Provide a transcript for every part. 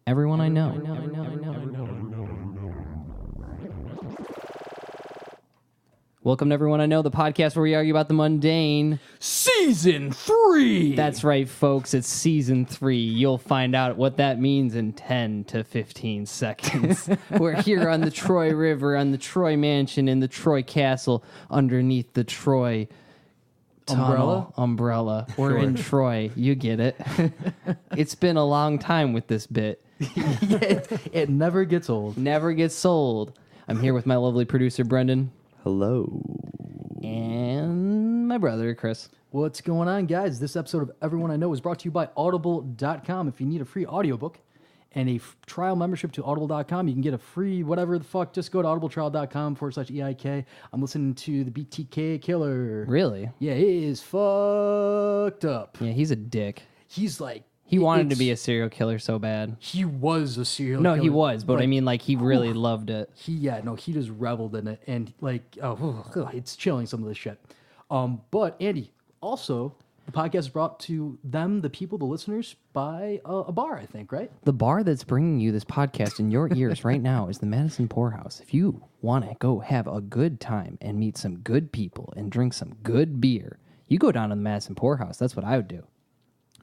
everyone I know. Welcome to Everyone I Know, the podcast where we argue about the mundane. Season 3! That's right, folks. It's Season 3. You'll find out what that means in 10 to 15 seconds. We're here on the Troy River, on the Troy Mansion, in the Troy Castle, underneath the Troy umbrella. We're in Troy. You get it. It's been a long time with this bit. It never gets old. Never gets sold. I'm here with my lovely producer, Brendan. Hello. And my brother, Chris. What's going on, guys? This episode of Everyone I Know is brought to you by Audible.com. If you need a free audiobook and a trial membership to Audible.com, you can get a free whatever the fuck. Just go to audibletrial.com/EIK. I'm listening to the BTK Killer. Really? Yeah, he is fucked up. Yeah, he's a dick. He's like... He wanted to be a serial killer so bad. He was a serial No, killer. he was, but I mean, like, he really loved it. He just reveled in it, and like, it's chilling, some of this shit. But Andy, also, the podcast is brought to them, the people, the listeners, by a bar, I think, right? The bar that's bringing you this podcast in your ears right now is the Madison Poorhouse. If you want to go have a good time and meet some good people and drink some good beer, you go down to the Madison Poorhouse. That's what I would do.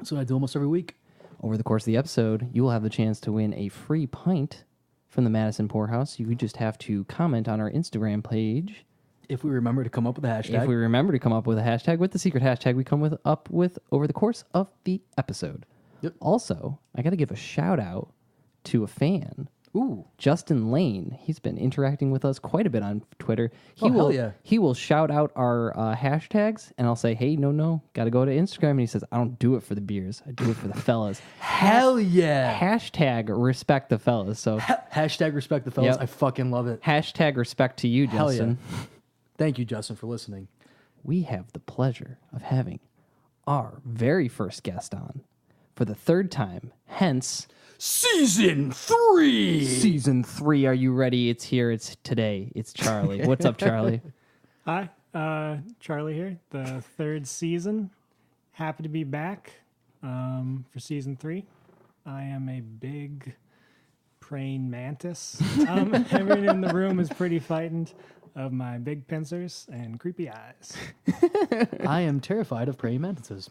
So I do almost every week. Over the course of the episode, you will have the chance to win a free pint from the Madison Poorhouse. You just have to comment on our Instagram page. If we remember to come up with a hashtag. If we remember to come up with a hashtag, with the secret hashtag we come up with over the course of the episode. Yep. Also, I got to give a shout out to a fan. Ooh. Justin Lane. He's been interacting with us quite a bit on Twitter. Hell yeah. He will shout out our hashtags, and I'll say, hey, no, got to go to Instagram. And he says, I don't do it for the beers. I do it for the fellas. Hell yeah. Hashtag respect the fellas. So Hashtag respect the fellas. Yep. I fucking love it. hashtag respect to you, Hell Justin. yeah. Thank you, Justin, for listening. We have the pleasure of having our very first guest on for the third time, hence... Season 3! Season 3, are you ready? It's here, it's today, it's Charlie. What's up, Charlie? Hi, Charlie here, the third season. Happy to be back for season 3. I am a big praying mantis. Everyone in the room is pretty frightened of my big pincers and creepy eyes. I am terrified of praying mantises.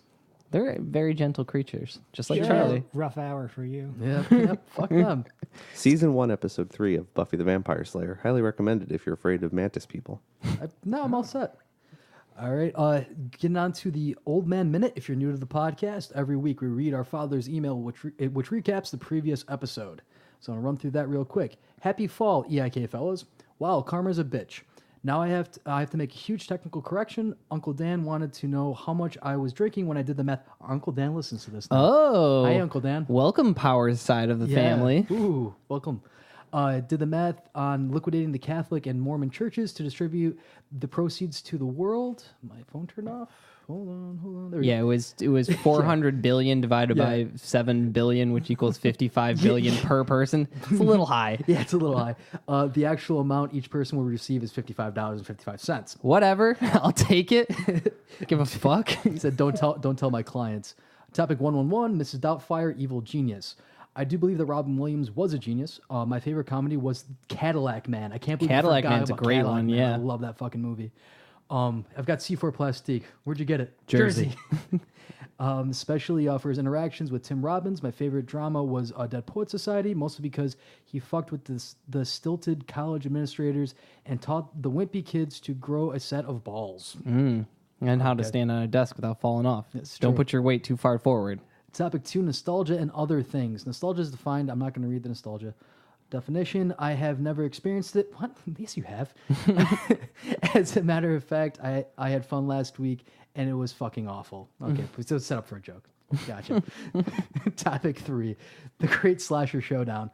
They're very gentle creatures, just like Sure. Charlie. Rough hour for you. Yep, fuck them. Season 1, Episode 3 of Buffy the Vampire Slayer. Highly recommended if you're afraid of mantis people. I'm all set. All right, getting on to the Old Man Minute. If you're new to the podcast, every week we read our father's email, which recaps the previous episode. So I'm going to run through that real quick. Happy fall, EIK fellas. Wow, karma's a bitch. Now I have to make a huge technical correction. Uncle Dan wanted to know how much I was drinking when I did the math. Uncle Dan listens to this now. Oh. Hi, Uncle Dan. Welcome, Powers side of the family. Ooh, welcome. Did the math on liquidating the Catholic and Mormon churches to distribute the proceeds to the world. My phone turned off. Hold on. There we Yeah, go. it was 400 billion divided by 7 billion, which equals 55 billion per person. It's a little high. Yeah, it's a little high. The actual amount each person will receive is $55.55. Whatever, I'll take it. Give a fuck. He said, "Don't tell my clients." Topic 111: Mrs. Doubtfire, evil genius. I do believe that Robin Williams was a genius. My favorite comedy was Cadillac Man. I can't believe Cadillac I forgot Man's a about great Cadillac one, Man. yeah. I love that fucking movie. I've got C4 Plastique. Where'd you get it? Jersey. Especially for his interactions with Tim Robbins. My favorite drama was Dead Poet Society, mostly because he fucked with the stilted college administrators and taught the wimpy kids to grow a set of balls. And how to stand on a desk without falling off. That's Don't true. put your weight too far forward. Topic 2, nostalgia and other things. Nostalgia is defined. I'm not going to read the nostalgia definition. I have never experienced it. What? Yes, you have. As a matter of fact, I had fun last week, and it was fucking awful. Okay, so set up for a joke. Gotcha. Topic 3, the Great Slasher Showdown.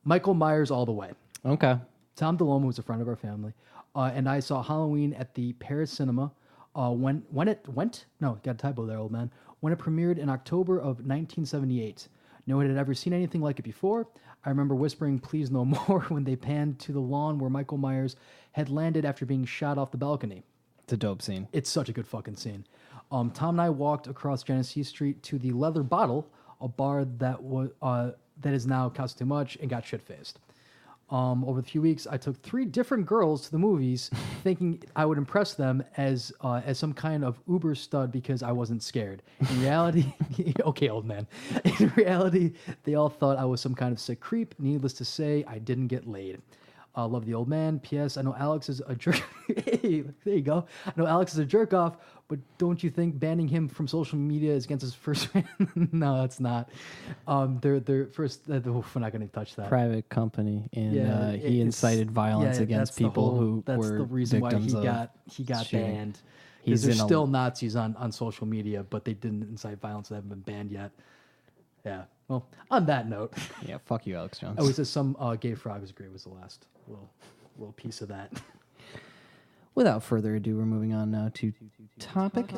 Michael Myers all the way. Okay. Tom DeLoma was a friend of our family, and I saw Halloween at the Paris Cinema when it went. No, got a typo there, old man. When it premiered in October of 1978. No one had ever seen anything like it before. I remember whispering, "Please no more," when they panned to the lawn where Michael Myers had landed after being shot off the balcony. It's a dope scene. It's such a good fucking scene. Tom and I walked across Genesee Street to the Leather Bottle, a bar that was that is now costs too much and got shit-faced. Over the few weeks, I took 3 different girls to the movies, thinking I would impress them as some kind of Uber stud because I wasn't scared. In reality, okay, old man. In reality, they all thought I was some kind of sick creep. Needless to say, I didn't get laid. Love the old man. P.S. I know Alex is a jerk. Hey, there you go. I know Alex is a jerk off, but don't you think banning him from social media is against his first? No, it's not. They're first. We're not going to touch that. Private company, and he incited violence against people who that's were the reason why victims he got shooting. banned. He's There's in a- still Nazis on social media, but they didn't incite violence. They haven't been banned yet. Yeah. Well, on that note, Yeah, fuck you, Alex Jones. oh, it says some gay frogs agree was the last little piece of that. Without further ado, we're moving on now to topic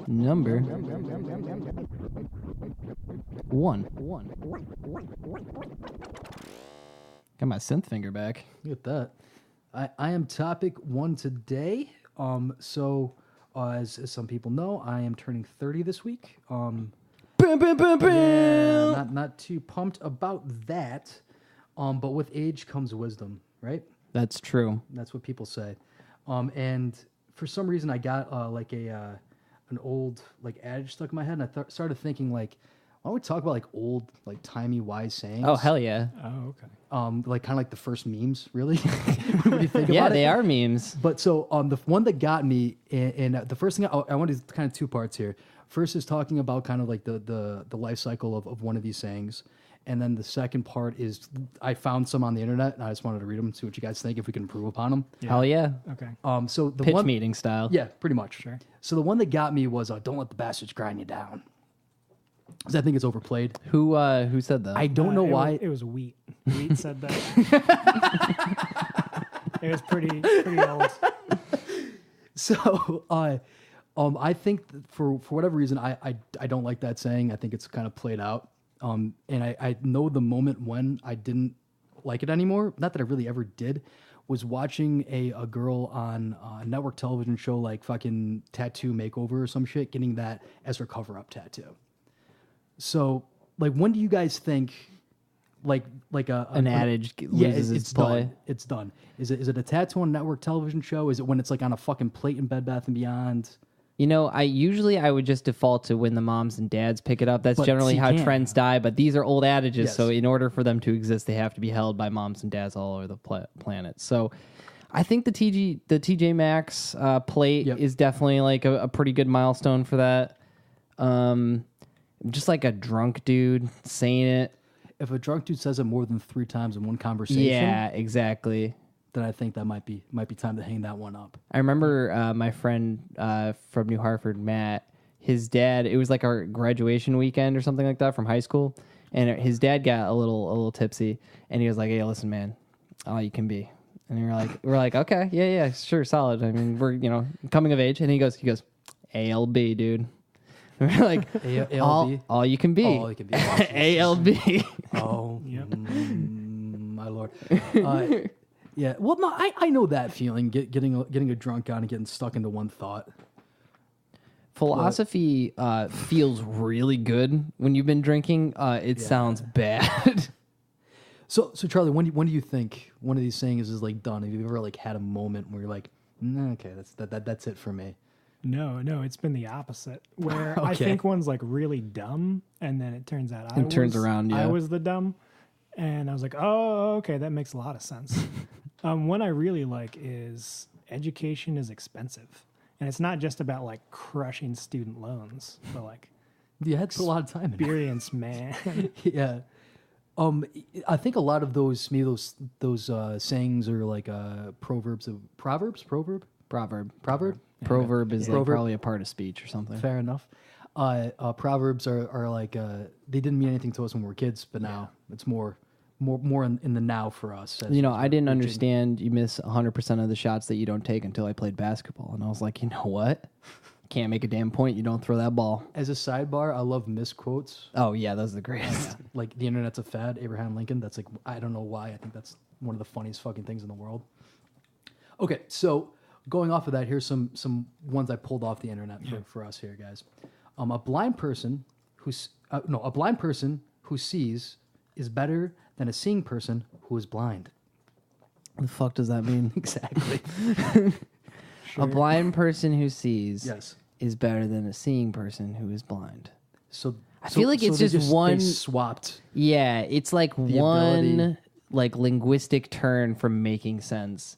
number 1. Got my synth finger back. Look at that. I am topic 1 today. As some people know, I am turning 30 this week. Boom, boom, boom, boom. Yeah, not too pumped about that. But with age comes wisdom, right? That's true. That's what people say. And for some reason, I got an old adage stuck in my head, and I started thinking why don't we talk about old timey wise sayings? Oh, hell yeah. Oh, okay. Kind of like the first memes, really. When you think Yeah, about they it. are memes. But so the one that got me, and the first thing I want to kind of 2 parts here. First is talking about kind of like the life cycle of one of these sayings. And then the second part is I found some on the internet, and I just wanted to read them and see what you guys think, if we can improve upon them. Hell yeah. Okay. So the Pitch one, meeting style. yeah, pretty much. Sure. So the one that got me was "Don't let the bastards grind you down," because I think it's overplayed. Who said that? I don't know why. It was Wheat. Wheat said that. It was pretty old. So I think that for whatever reason, I don't like that saying. I think it's kind of played out. And I know the moment when I didn't like it anymore, not that I really ever did, was watching a girl on a network television show like fucking Tattoo Makeover or some shit, getting that as her cover-up tattoo. So, when do you guys think, An adage loses its play? done. It's done. Is it a tattoo on a network television show? Is it when it's on a fucking plate in Bed Bath & Beyond? You know, I would just default to when the moms and dads pick it up. That's But generally you how can't. trends die. But these are old adages, Yes. so in order for them to exist, they have to be held by moms and dads all over the planet. So, I think the TJ Maxx plate Yep. is definitely a pretty good milestone for that. Just like a drunk dude saying it. If a drunk dude says it more than 3 times in one conversation, Yeah, exactly. then I think that might be time to hang that one up. I remember my friend from New Hartford, Matt, his dad, it was like our graduation weekend or something like that from high school. And his dad got a little tipsy, and he was like, "Hey, listen, man, all you can be." And we're like, okay, yeah, sure, solid. I mean, we're coming of age. And he goes, ALB, dude. And we're like, ALB? all you can be, All you can be. ALB. Oh, Yep. My lord. Yeah. Well, no, I know that feeling. Getting a drunk on and getting stuck into one thought. Philosophy feels really good when you've been drinking. It sounds bad. So Charlie, when do you think one of these sayings is done? Have you ever had a moment where you're like, okay, that's it for me? No, it's been the opposite. Where I Okay. think one's really dumb, and then it turns out It turns around, yeah. I was the dumb, and I was like, oh, okay, that makes a lot of sense. One I really like is education is expensive, and it's not just about crushing student loans, but You had to put a lot of time in it. experience, man. Yeah. I think a lot of those sayings are proverbs. Proverb. Proverb is Proverb. probably a part of speech or something. Fair enough. Proverbs are they didn't mean anything to us when we were kids, but now it's more in the now for us. as- I didn't understand you miss 100% of the shots that you don't take until I played basketball. And I was like, you know what? Can't make a damn point. You don't throw that ball. As a sidebar, I love misquotes. Oh, yeah, those are the greatest. Like the internet's a fad, Abraham Lincoln. That's I don't know why. I think that's one of the funniest fucking things in the world. Okay, so going off of that, here's some ones I pulled off the internet for us here, guys. A blind person who's a blind person who sees is better than a seeing person who is blind. The fuck does that mean? Exactly. A blind person who sees Yes. is better than a seeing person who is blind. So I feel like it's they just one- they swapped. Yeah, it's like one ability. like linguistic turn from making sense.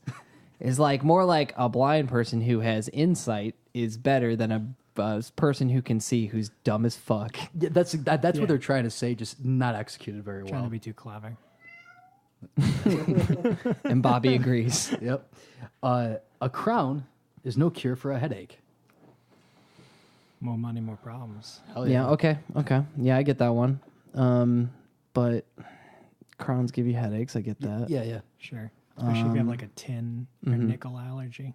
It's like more like a blind person who has insight is better than a person who can see who's dumb as fuck. Yeah, that's Yeah. what they're trying to say, just not executed very Trying well. to be too clever. And Bobby agrees. Yep. A crown is no cure for a headache. More money, more problems. Hell Yeah, okay. Yeah, I get that one. But crowns give you headaches, I get that. Yeah. Sure. Especially if you have like a tin or mm-hmm. nickel allergy.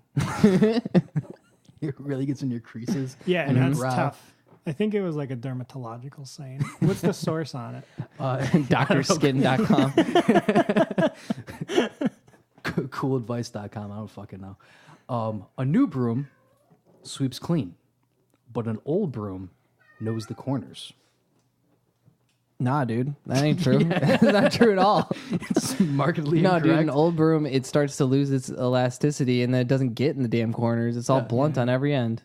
It really gets in your creases. Yeah, and your that's brow. tough. I think it was like a dermatological saying. What's the source on it? DrSkin.com. Cooladvice.com. I don't fucking know. A new broom sweeps clean, but an old broom knows the corners. Nah, dude. That ain't true. That's not true at all. It's markedly No, incorrect. dude, an old broom, it starts to lose its elasticity and then it doesn't get in the damn corners. It's all blunt on every end.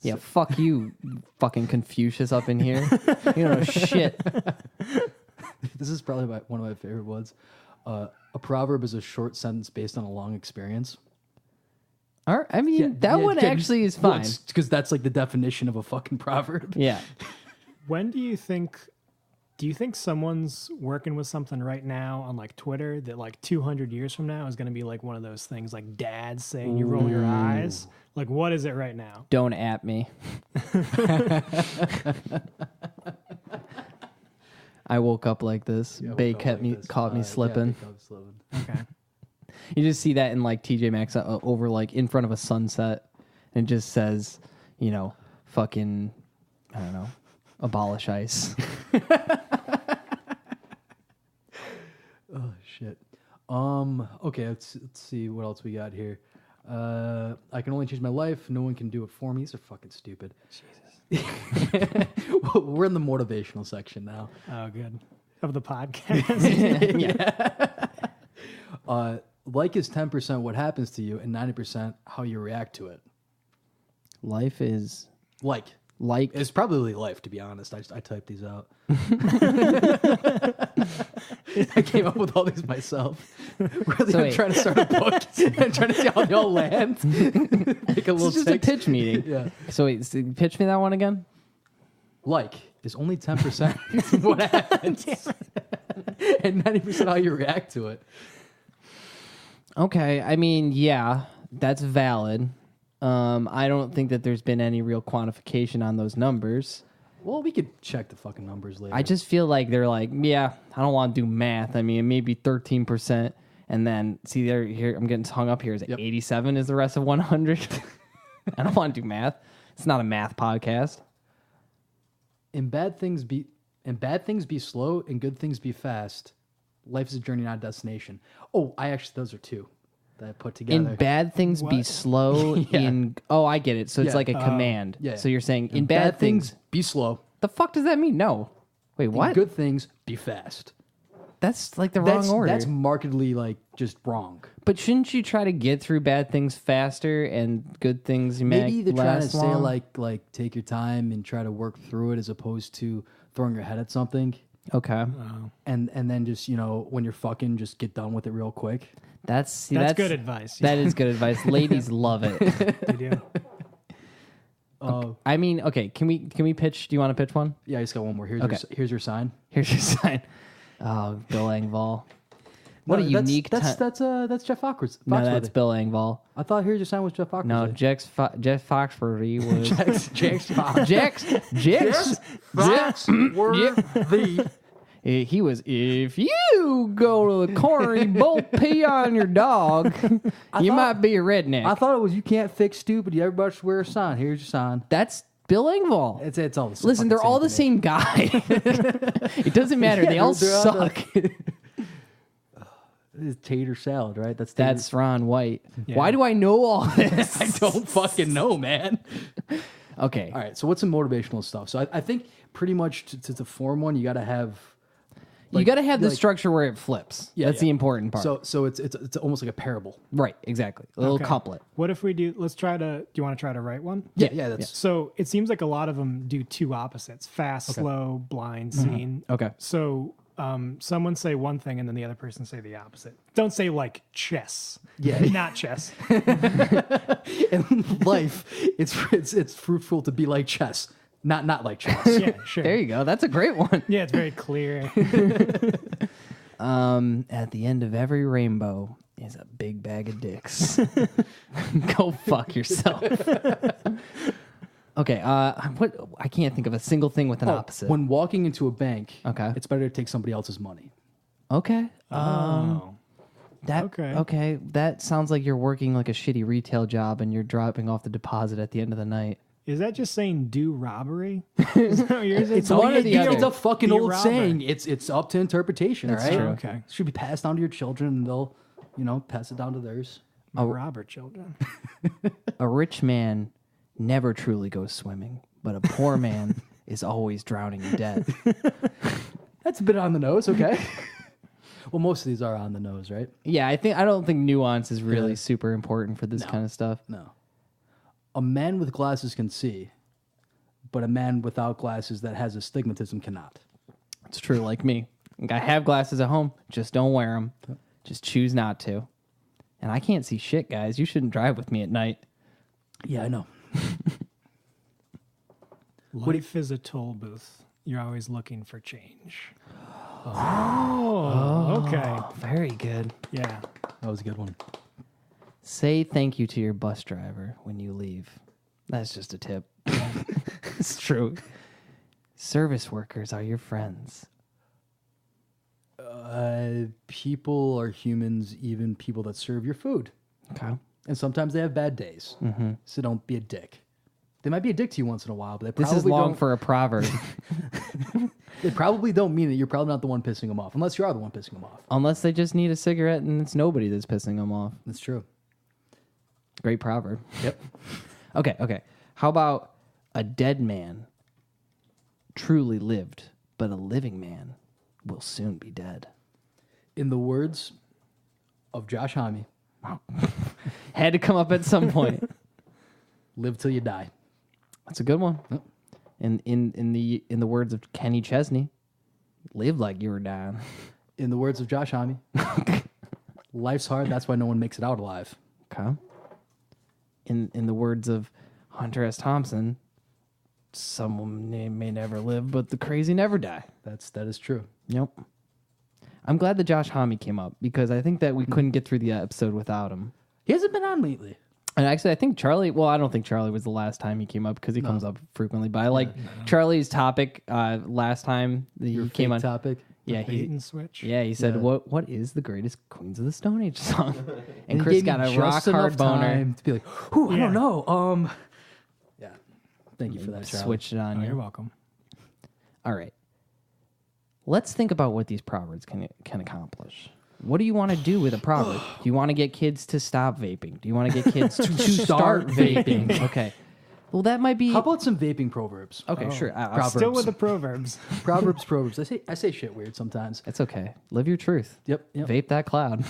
Yeah, fuck you, fucking Confucius up in here. You don't know shit. This is probably one of my favorite ones. A proverb is a short sentence based on a long experience. All right, I mean, that one actually is fine. Because that's like the definition of a fucking proverb. Yeah. When do you think someone's working with something right now on like Twitter that like 200 years from now is going to be like one of those things like dads saying you roll your eyes? Like, what is it right now? Don't at me. I woke up like this. Bae caught me slipping. Okay. You just see that in like TJ Maxx over like in front of a sunset, and it just says, you know, fucking, I don't know, abolish ICE. Oh shit. Okay, let's see what else we got here. I can only change my life. No one can do it for me. These are fucking stupid. Jesus. We're in the motivational section now. Oh, good. Of the podcast. Like is 10% what happens to you and 90% how you react to it. Life is Like it's probably life, to be honest. I typed these out. I came up with all these myself. Really, So I'm wait. trying to start a book. I'm trying to see how they all land. Make a little This is just a text. pitch meeting. Yeah. So wait, pitch me that one again. Like is only 10% what happens, and 90% how you react to it. Okay, I mean, yeah, that's valid. I don't think that there's been any real quantification on those numbers. Well, we could check the fucking numbers later. I just feel like they're like, yeah, I don't want to do math. I mean, maybe 13%, and then see there here, I'm getting hung up here. Is it 87 is the rest of 100? I don't want to do math. It's not a math podcast. And bad things be slow, and good things be fast. Life is a journey, not a destination. Oh, those are two that I put together. In bad things be What? slow. Yeah. I get it. So it's Yeah. like a command. yeah. So you're saying in And bad things, be slow. the fuck does that mean? No. Wait, In what? good things be fast. That's like the wrong order. That's markedly like just wrong. But shouldn't you try to get through bad things faster and good things Maybe they're trying to last say long? like take your time and try to work through it as opposed to throwing your head at something Okay, and then just when you're fucking just get done with it real quick. that's good advice. That is good advice. Ladies love it. They do. I mean, okay. Can we pitch? Do you want to pitch one? Yeah, I just got one more. Okay. Here's your sign. Here's your sign. Oh, Bill Engvall. What No, a unique. That's Jeff Foxworthy. No, that's Bill Engvall. I thought here's your sign was Jeff Foxworthy. No, Jeff Foxworthy was Jax Foxworthy. He was. If you go to the corner, you both pee on your dog. You might be a redneck. I thought it was you can't fix stupid. Everybody should wear a sign. Here's your sign. That's Bill Engvall. It's all the same. Listen, they're all the same guy. It doesn't matter. Yeah, they all they're all suck. It's tater salad, right? That's Ron White. Yeah. Why do I know all this? I don't fucking know, man. Okay. All right, so what's some motivational stuff? So I think pretty much to form one, you got to have. You got to have the structure where it flips. Yeah, That's the important part. So it's almost like a parable. Right, exactly. A little Okay. couplet. What if we do? Let's try to. Do you want to try to write one? Yeah, that's So it seems like a lot of them do two opposites: fast, slow, blind, scene. Okay. So someone say one thing and then the other person say the opposite. Don't say like chess. Yeah. Not chess. in life. It's fruitful to be like chess, not like chess. Yeah, sure. There you go. That's a great one. Yeah, it's very clear. At the end of every rainbow is a big bag of dicks. Go fuck yourself. Okay, what? I can't think of a single thing with an opposite. When walking into a bank, Okay. it's better to take somebody else's money. Okay. Oh. Okay. Okay. That sounds like you're working like a shitty retail job and you're dropping off the deposit at the end of the night. Is that just saying do robbery? Is that what yours is? It's one or the It's other. a fucking Be a old robber. saying. It's up to interpretation. That's all right. true. Okay. It should be passed down to your children, and they'll, pass it down to theirs. Robber children. A rich man never truly goes swimming, but a poor man is always drowning in debt. That's a bit on the nose. Okay. Well, most of these are on the nose, right? Yeah, I don't think nuance is really Yeah. super important for this No. kind of stuff. No. A man with glasses can see, but a man without glasses that has astigmatism cannot. It's true, like me. I have glasses at home, just don't wear them. Just choose not to. And I can't see shit, guys. You shouldn't drive with me at night. Yeah, I know. Life is a toll booth. You're always looking for change. Oh, okay. Very good. Yeah. That was a good one. Say thank you to your bus driver when you leave. That's just a tip. It's true. Service workers are your friends. People are humans, even people that serve your food. Okay. And sometimes they have bad days. Mm-hmm. So don't be a dick. They might be a dick to you once in a while, but they This probably is long don't, for a proverb. they probably don't mean it. You're probably not the one pissing them off, unless you are the one pissing them off. Unless they just need a cigarette and it's nobody that's pissing them off. That's true. Great proverb. Yep. Okay. How about a dead man truly lived, but a living man will soon be dead? In the words of Josh Homme, Had to come up at some point. live till you die. That's a good one. Yep. In the words of Kenny Chesney, live like you were dying. In the words of Josh Homme, life's hard, that's why no one makes it out alive. Okay. In the words of Hunter S. Thompson, someone may never live, but the crazy never die. That is true. Yep. I'm glad that Josh Homme came up because I think that we couldn't get through the episode without him. He hasn't been on lately. And actually, I think Charlie. Well, I don't think Charlie was the last time he came up because he comes up frequently. But I like Charlie's topic last time that he came on. Topic. Yeah, Bait and switch. he said, Yeah. "What is the greatest Queens of the Stone Age song?" And he Chris gave me got a just rock enough hard boner. time to be like, "Whew, I Yeah. don't know." Yeah. Thank you for that, Charlie. Switched it on Oh, you. you're welcome. All right. Let's think about what these proverbs can accomplish. What do you want to do with a proverb? Do you want to get kids to stop vaping? Do you want to get kids to start vaping? Okay. Well, that might be. How about some vaping proverbs? Okay, sure. Proverbs. Still with the proverbs. Proverbs. I say shit weird sometimes. It's okay. Live your truth. Yep. Vape that cloud.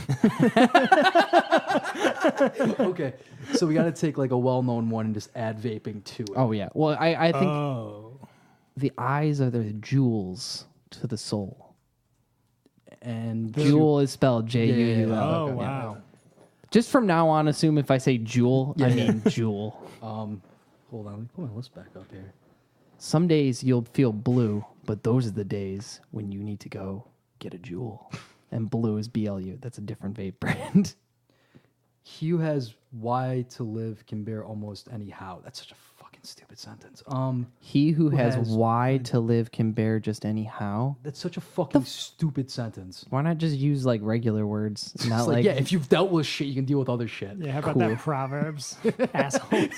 Okay. So we got to take like a well-known one and just add vaping to it. Oh yeah. Well, I think Oh. the eyes are the jewels to the soul. And Jewel is spelled J-U-U-L. Oh, Okay. wow. Just from now on, assume if I say jewel, I mean jewel. Hold on. Let me put my list back up here. Some days you'll feel blue, but those are the days when you need to go get a jewel. And blue is BLU. That's a different vape brand. He who has why to live can bear almost any how. That's such a fucking stupid sentence. He who has has- why to live can bear just anyhow. That's such a fucking stupid sentence. Why not just use like regular words? Not It's like, yeah, if you've dealt with shit, you can deal with other shit. Yeah, how about that proverbs? Assholes.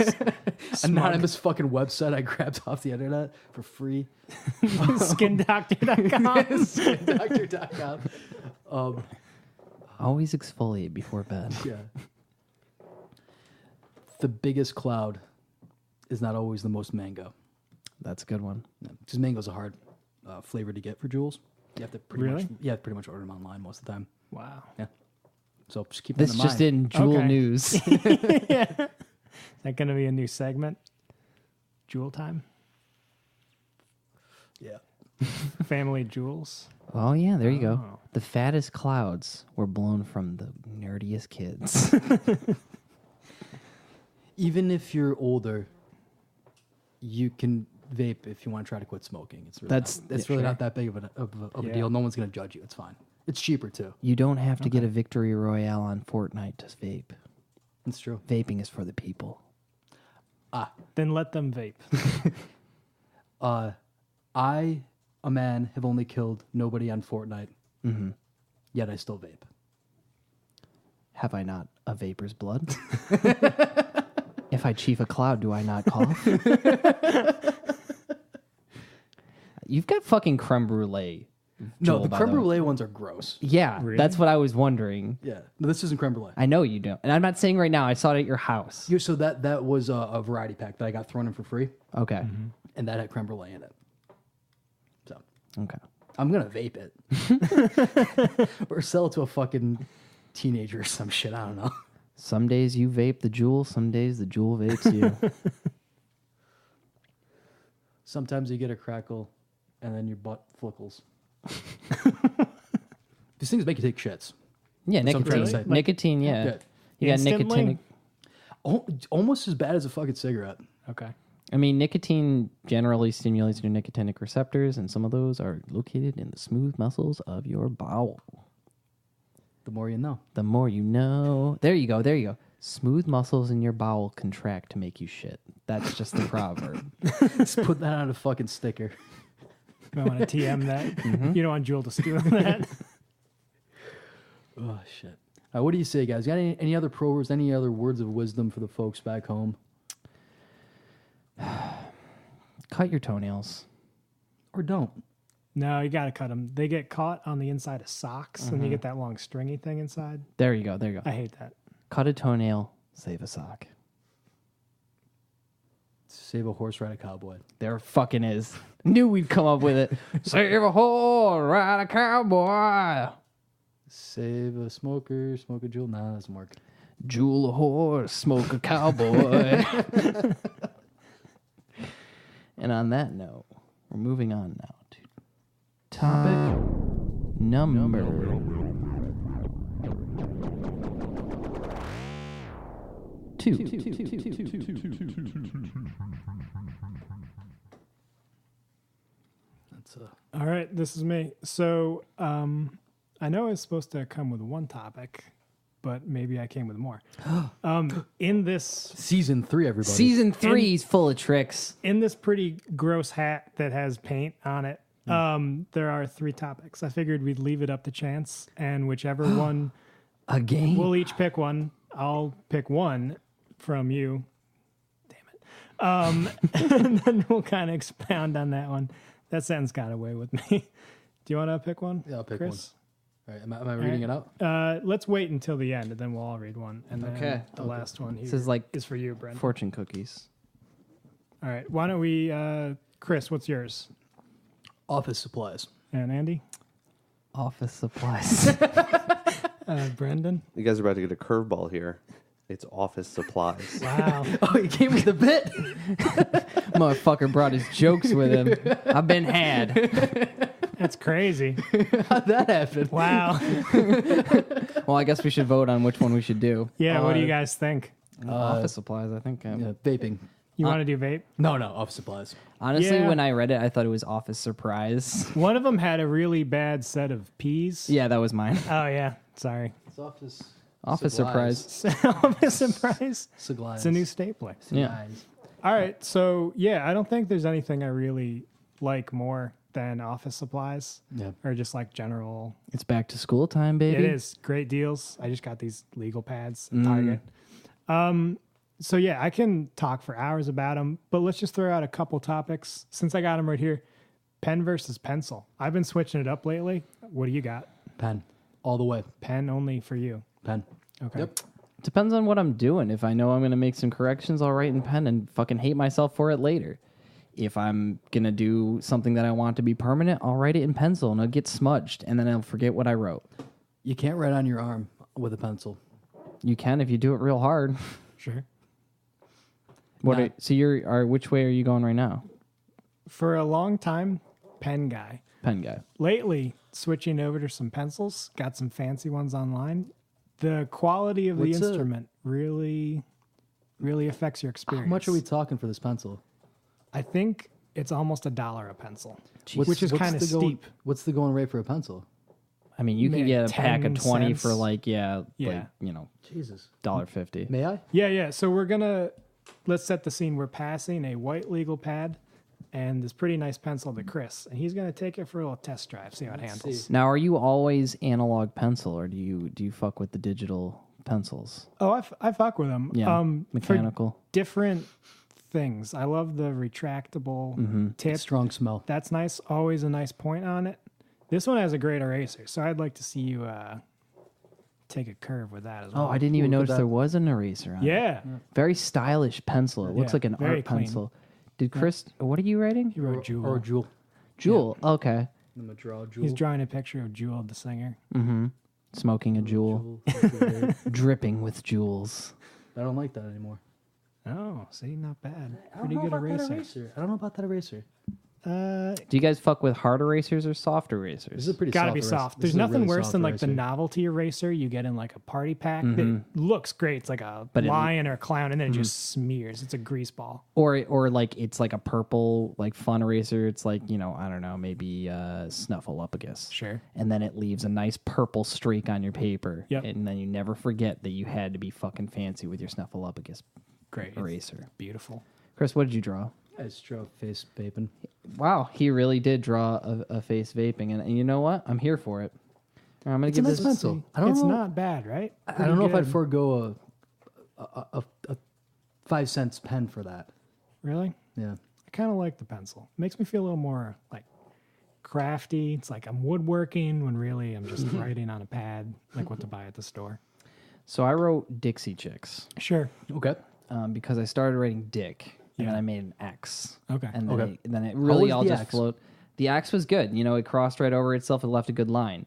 Anonymous fucking website I grabbed off the internet for free. Skindoctor.com. Doctor.com. always exfoliate before bed. Yeah. The biggest cloud is not always the most mango. That's a good one. Because mango's a hard flavor to get for Juuls. You have to pretty Really? pretty much order them online most of the time. Wow. Yeah. So just keep that This in just mind. in Jewel Okay. news. Is that going to be a new segment? Jewel time? Yeah. Family jewels? Oh yeah, there you go. Oh. The fattest clouds were blown from the nerdiest kids. Even if you're older, you can vape if you want to try to quit smoking. It's really That's- it's yeah, really sure. not that big of a Yeah. deal. No one's going to judge you. It's fine. It's cheaper too. You don't have to get a victory royale on Fortnite to vape. It's true. Vaping is for the people. Then let them vape. I, a man, have only killed nobody on Fortnite. Mm-hmm. Yet I still vape. Have I not a vapor's blood? If I chief a cloud, do I not cough? You've got fucking creme brulee. No, Joel, the by creme the way. brulee ones are gross. Yeah, Really? that's what I was wondering. Yeah, no, this isn't creme brulee. I know you don't. And I'm not saying right now. I saw it at your house. So that was a variety pack that I got thrown in for free, Okay. and that had creme brulee in it. So Okay. I'm gonna vape it, or sell it to a fucking teenager or some shit. I don't know. Some days you vape the Jewel. Some days the Jewel vapes you. Sometimes you get a crackle, and then your butt flickles. These things make you take shits. Yeah, That's what I'm trying nicotine. to say. Like- Nicotine, yeah. Yeah. You got Instantly? nicotine. Almost as bad as a fucking cigarette. Okay. I mean, nicotine generally stimulates your nicotinic receptors, and some of those are located in the smooth muscles of your bowel. The more you know. The more you know. There you go. There you go. Smooth muscles in your bowel contract to make you shit. That's just the proverb. Just put that on a fucking sticker. You want to TM that. You don't want Jewel to steal that. Oh shit. What do you say, guys? Got any other proverbs? Any other words of wisdom for the folks back home? Cut your toenails. Or don't? No, you got to cut them. They get caught on the inside of socks when you get that long stringy thing inside. There you go. There you go. I hate that. Cut a toenail, save a sock. Save a horse, ride a cowboy. There fucking is. Knew we'd come up with it. Save a horse, ride a cowboy. Save a smoker, smoke a jewel. Nah, that doesn't work. Jewel a horse, smoke a cowboy. And on that note, we're moving on now to topic number 2. That's All right, this is me. So I know I was supposed to come with one topic, but maybe I came with more. In this season 3, everybody. Season 3 is full of tricks. in this pretty gross hat that has paint on it, there are 3 topics. I figured we'd leave it up to chance, and whichever one, A game? we'll each pick one. I'll pick one from you. Damn it. And then we'll kind of expound on that one. That sentence got away with me. Do you want to pick one? Yeah, I'll pick Chris? one. All right, am I reading it out? Let's wait until the end, and then we'll all read one. And then Okay. the last one here This is like is for you, Brent. fortune cookies. All right. Why don't we, Chris, what's yours? Office supplies. And Andy? Office supplies. Brendan? You guys are about to get a curveball here. It's office supplies. Wow. Oh, you came with the bit? Motherfucker brought his jokes with him. I've been had. That's crazy. How'd that happen? Wow. Well, I guess we should vote on which one we should do. Yeah, what do you guys think? Office supplies, I think. Yeah, vaping. You want to do vape? No, office supplies. Honestly, Yeah. when I read it, I thought it was office surprise. One of them had a really bad set of peas. Yeah, that was mine. Oh, yeah. Sorry. It's office. Office surprise. Office surprise. Supplies. It's a new stapler. Yeah. All right. So, yeah, I don't think there's anything I really like more than office supplies Yeah. or just like general. It's back to school time, baby. It is. Great deals. I just got these legal pads at Target. So, yeah, I can talk for hours about them, but let's just throw out a couple topics. Since I got them right here, pen versus pencil. I've been switching it up lately. What do you got? Pen. All the way. Pen only for you. Pen. Okay. Yep. Depends on what I'm doing. If I know I'm going to make some corrections, I'll write in pen and fucking hate myself for it later. if I'm going to do something that I want to be permanent, I'll write it in pencil and it'll get smudged and then I'll forget what I wrote. You can't write on your arm with a pencil. You can if you do it real hard. Sure. Which way are you going right now? For a long time, pen guy. Pen guy. Lately, switching over to some pencils, got some fancy ones online. The quality of the instrument really affects your experience. How much are we talking for this pencil? I think it's almost $1 a pencil, What's- which is what's kind of the going- steep. What's the going rate for a pencil? I mean, you can Maybe get a pack of 10 20 for cents. like, Yeah. Jesus. $1.50. May I? Yeah. So let's set the scene. We're passing a white legal pad and this pretty nice pencil to Chris, and he's going to take it for a little test drive, see how it handles. Now, are you always analog pencil or do you fuck with the digital pencils? Oh, I fuck with them. Yeah, For mechanical. different things. I love the retractable tip. Strong smell. That's nice. Always a nice point on it. This one has a great eraser, so I'd like to see you take a curve with that as well. Oh, I didn't even look at notice that. there was an eraser on it. Yeah. Very stylish pencil. It looks Yeah, like an very art clean. pencil. Did Chris, what are you writing? He wrote Jewel. Or Jewel. Jewel. Okay. I'm going to draw Jewel. He's drawing a picture of Jewel, the singer. Smoking a jewel. Jewel. Dripping with jewels. I don't like that anymore. Oh, see, not bad. I don't Pretty know good about that eraser. eraser. I don't know about that eraser. Do you guys fuck with hard erasers or soft erasers? This is a pretty Gotta soft be eraser. soft. This There's is a nothing really worse soft than like the eraser. novelty eraser you get in like a party pack that looks great. It's like a But it- lion or a clown, and then it just smears. It's a grease ball. Or like it's like a purple like fun eraser. It's like, I don't know, maybe Snuffleupagus. Sure. And then it leaves a nice purple streak on your paper. Yep. And then you never forget that you had to be fucking fancy with your Snuffleupagus Great. eraser. Beautiful. Chris, what did you draw? I just draw face vaping. Wow, he really did draw a face vaping, and you know what? I'm here for it. I'm gonna It's a give nice this. pencil. I don't It's know. not bad, right? I don't know if I'd Pretty good. forego a 5 cents pen for that. Really? Yeah. I kind of like the pencil. Makes me feel a little more like crafty. It's like I'm woodworking when really I'm just writing on a pad, like what to buy at the store. So I wrote Dixie Chicks Sure. Okay. because I started writing Dick, and Yeah. then I made an X, Okay. and then, Okay. then it really was all the just X? flowed. The X was good. It crossed right over itself. It left a good line.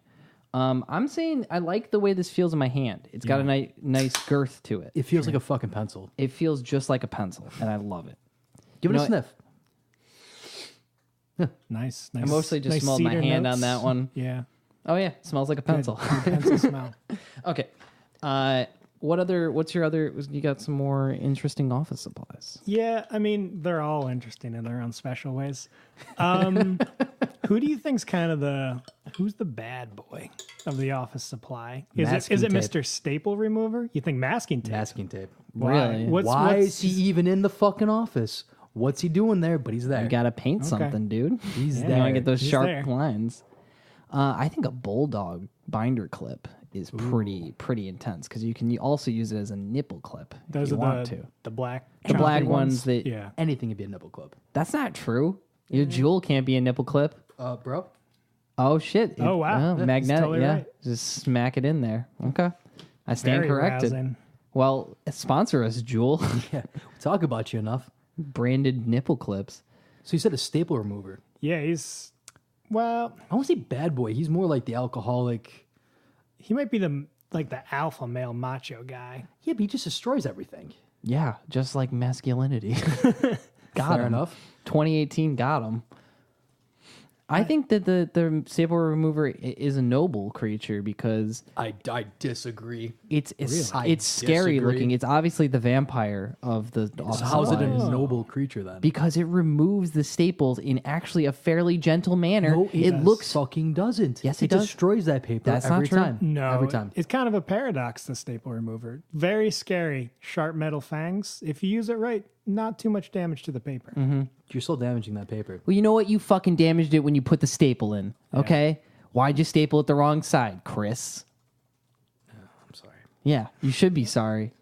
I'm saying I like the way this feels in my hand. It's got a nice girth to it. It feels like a fucking pencil. It feels just like a pencil, and I love it. Give it know a what? sniff. Nice. I mostly just nice smelled my cedar hand notes. on that one. Yeah. Oh yeah, smells like a Good. pencil. Pencil smell. Okay. What's your other? You got some more interesting office supplies? Yeah, I mean, they're all interesting in their own special ways. Who do you think's kind of who's the bad boy of the office supply? Is Masking it tape. Mr. Staple Remover? You think masking tape? Masking tape. Why? Really? Why is he even in the fucking office? What's he doing there? But he's there. You got to paint something, dude. He's You there. want to get those He's sharp there. lines. I think a bulldog binder clip is pretty intense because you can also use it as a nipple clip if Those you are want to. the black, The black chompy ones that Yeah. Anything could be a nipple clip. that's not true. Your jewel can't be a nipple clip. Bro. Oh shit! Oh, wow. Yeah, magnetic. he's totally yeah, right. just smack it in there. Okay, I stand Very corrected. rousing. Well, sponsor us, Jewel. Yeah. We talk about you enough. Branded nipple clips. So you said a staple remover. Yeah, he's well. I don't say bad boy. He's more like the alcoholic. He might be the alpha male macho guy. Yeah, but he just destroys everything. Yeah, just like masculinity. Got Fair him. enough. 2018 got him. I think that the staple remover is a noble creature because I disagree. it's Really? it's scary disagree. looking. It's obviously the vampire of the So office how is it a supplies. noble creature then? Because it removes the staples in actually a fairly gentle manner. No, it looks fucking doesn't. Yes, it it does. destroys that paper That's not every true. time. No, every time. It's kind of a paradox, the staple remover. Very scary, sharp metal fangs. If you use it right, not too much damage to the paper. Mm-hmm. You're still damaging that paper. well, you know what? You fucking damaged it when you put the staple in. Okay, why'd you staple it the wrong side, Chris? I'm sorry. Yeah, you should be sorry.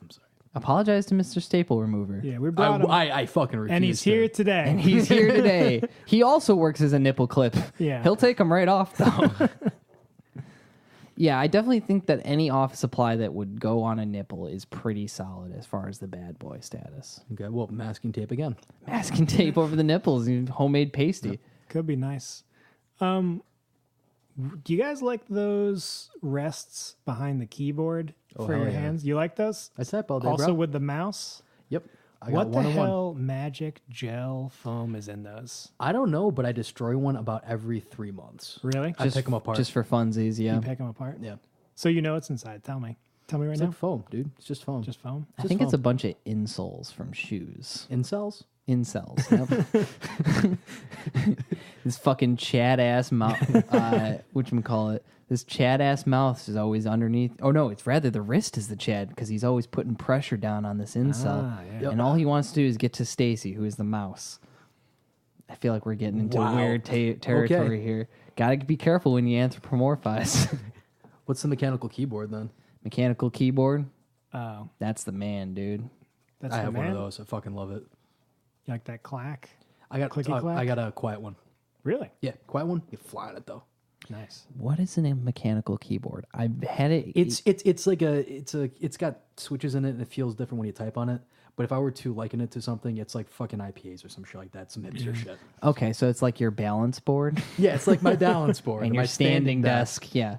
I'm sorry. Apologize to Mr. Staple Remover. Yeah, we brought him, I fucking refuse. and he's to. here today. And he's here today. He also works as a nipple clip. Yeah. He'll take them right off, though. Yeah, I definitely think that any office supply that would go on a nipple is pretty solid as far as the bad boy status. Okay, well, masking tape again. Masking tape over the nipples, and homemade pasty. Could be nice. Do you guys like those rests behind the keyboard for hell your yeah. hands? You like those? I type all day, Also bro. with the mouse? Yep. I got What the 101. hell magic gel foam is in those? I don't know, but I destroy one about every 3 months. Really? I pick them apart. Just for funsies, yeah. You pick them apart? yeah. So you know what's inside. Tell me. Tell me right It's now. like foam, dude. It's just foam. Just foam? I think it's a bunch of insoles from shoes. incels. Incels. Yep. This fucking Chad ass mouth. Whatchamacallit? This Chad ass mouth is always underneath. Oh no, it's rather the wrist is the Chad because he's always putting pressure down on this incel, yeah. and all he wants to do is get to Stacy, who is the mouse. I feel like we're getting into Wow. weird territory Okay. here. Gotta be careful when you anthropomorphize. What's the mechanical keyboard then? Mechanical keyboard. Oh, That's the man, dude. that's I the have man? one of those. I fucking love it. You like that clack? I got Clicky clack? I got a quiet one. Really? Yeah, quiet one. You fly on it though. Nice. What is in a mechanical keyboard? I've had it. It's like it's got switches in it and it feels different when you type on it. But if I were to liken it to something, it's like fucking IPAs or some shit like that, some hipster shit. Okay, so it's like your balance board Yeah, it's like my balance board and my your standing desk. Yeah.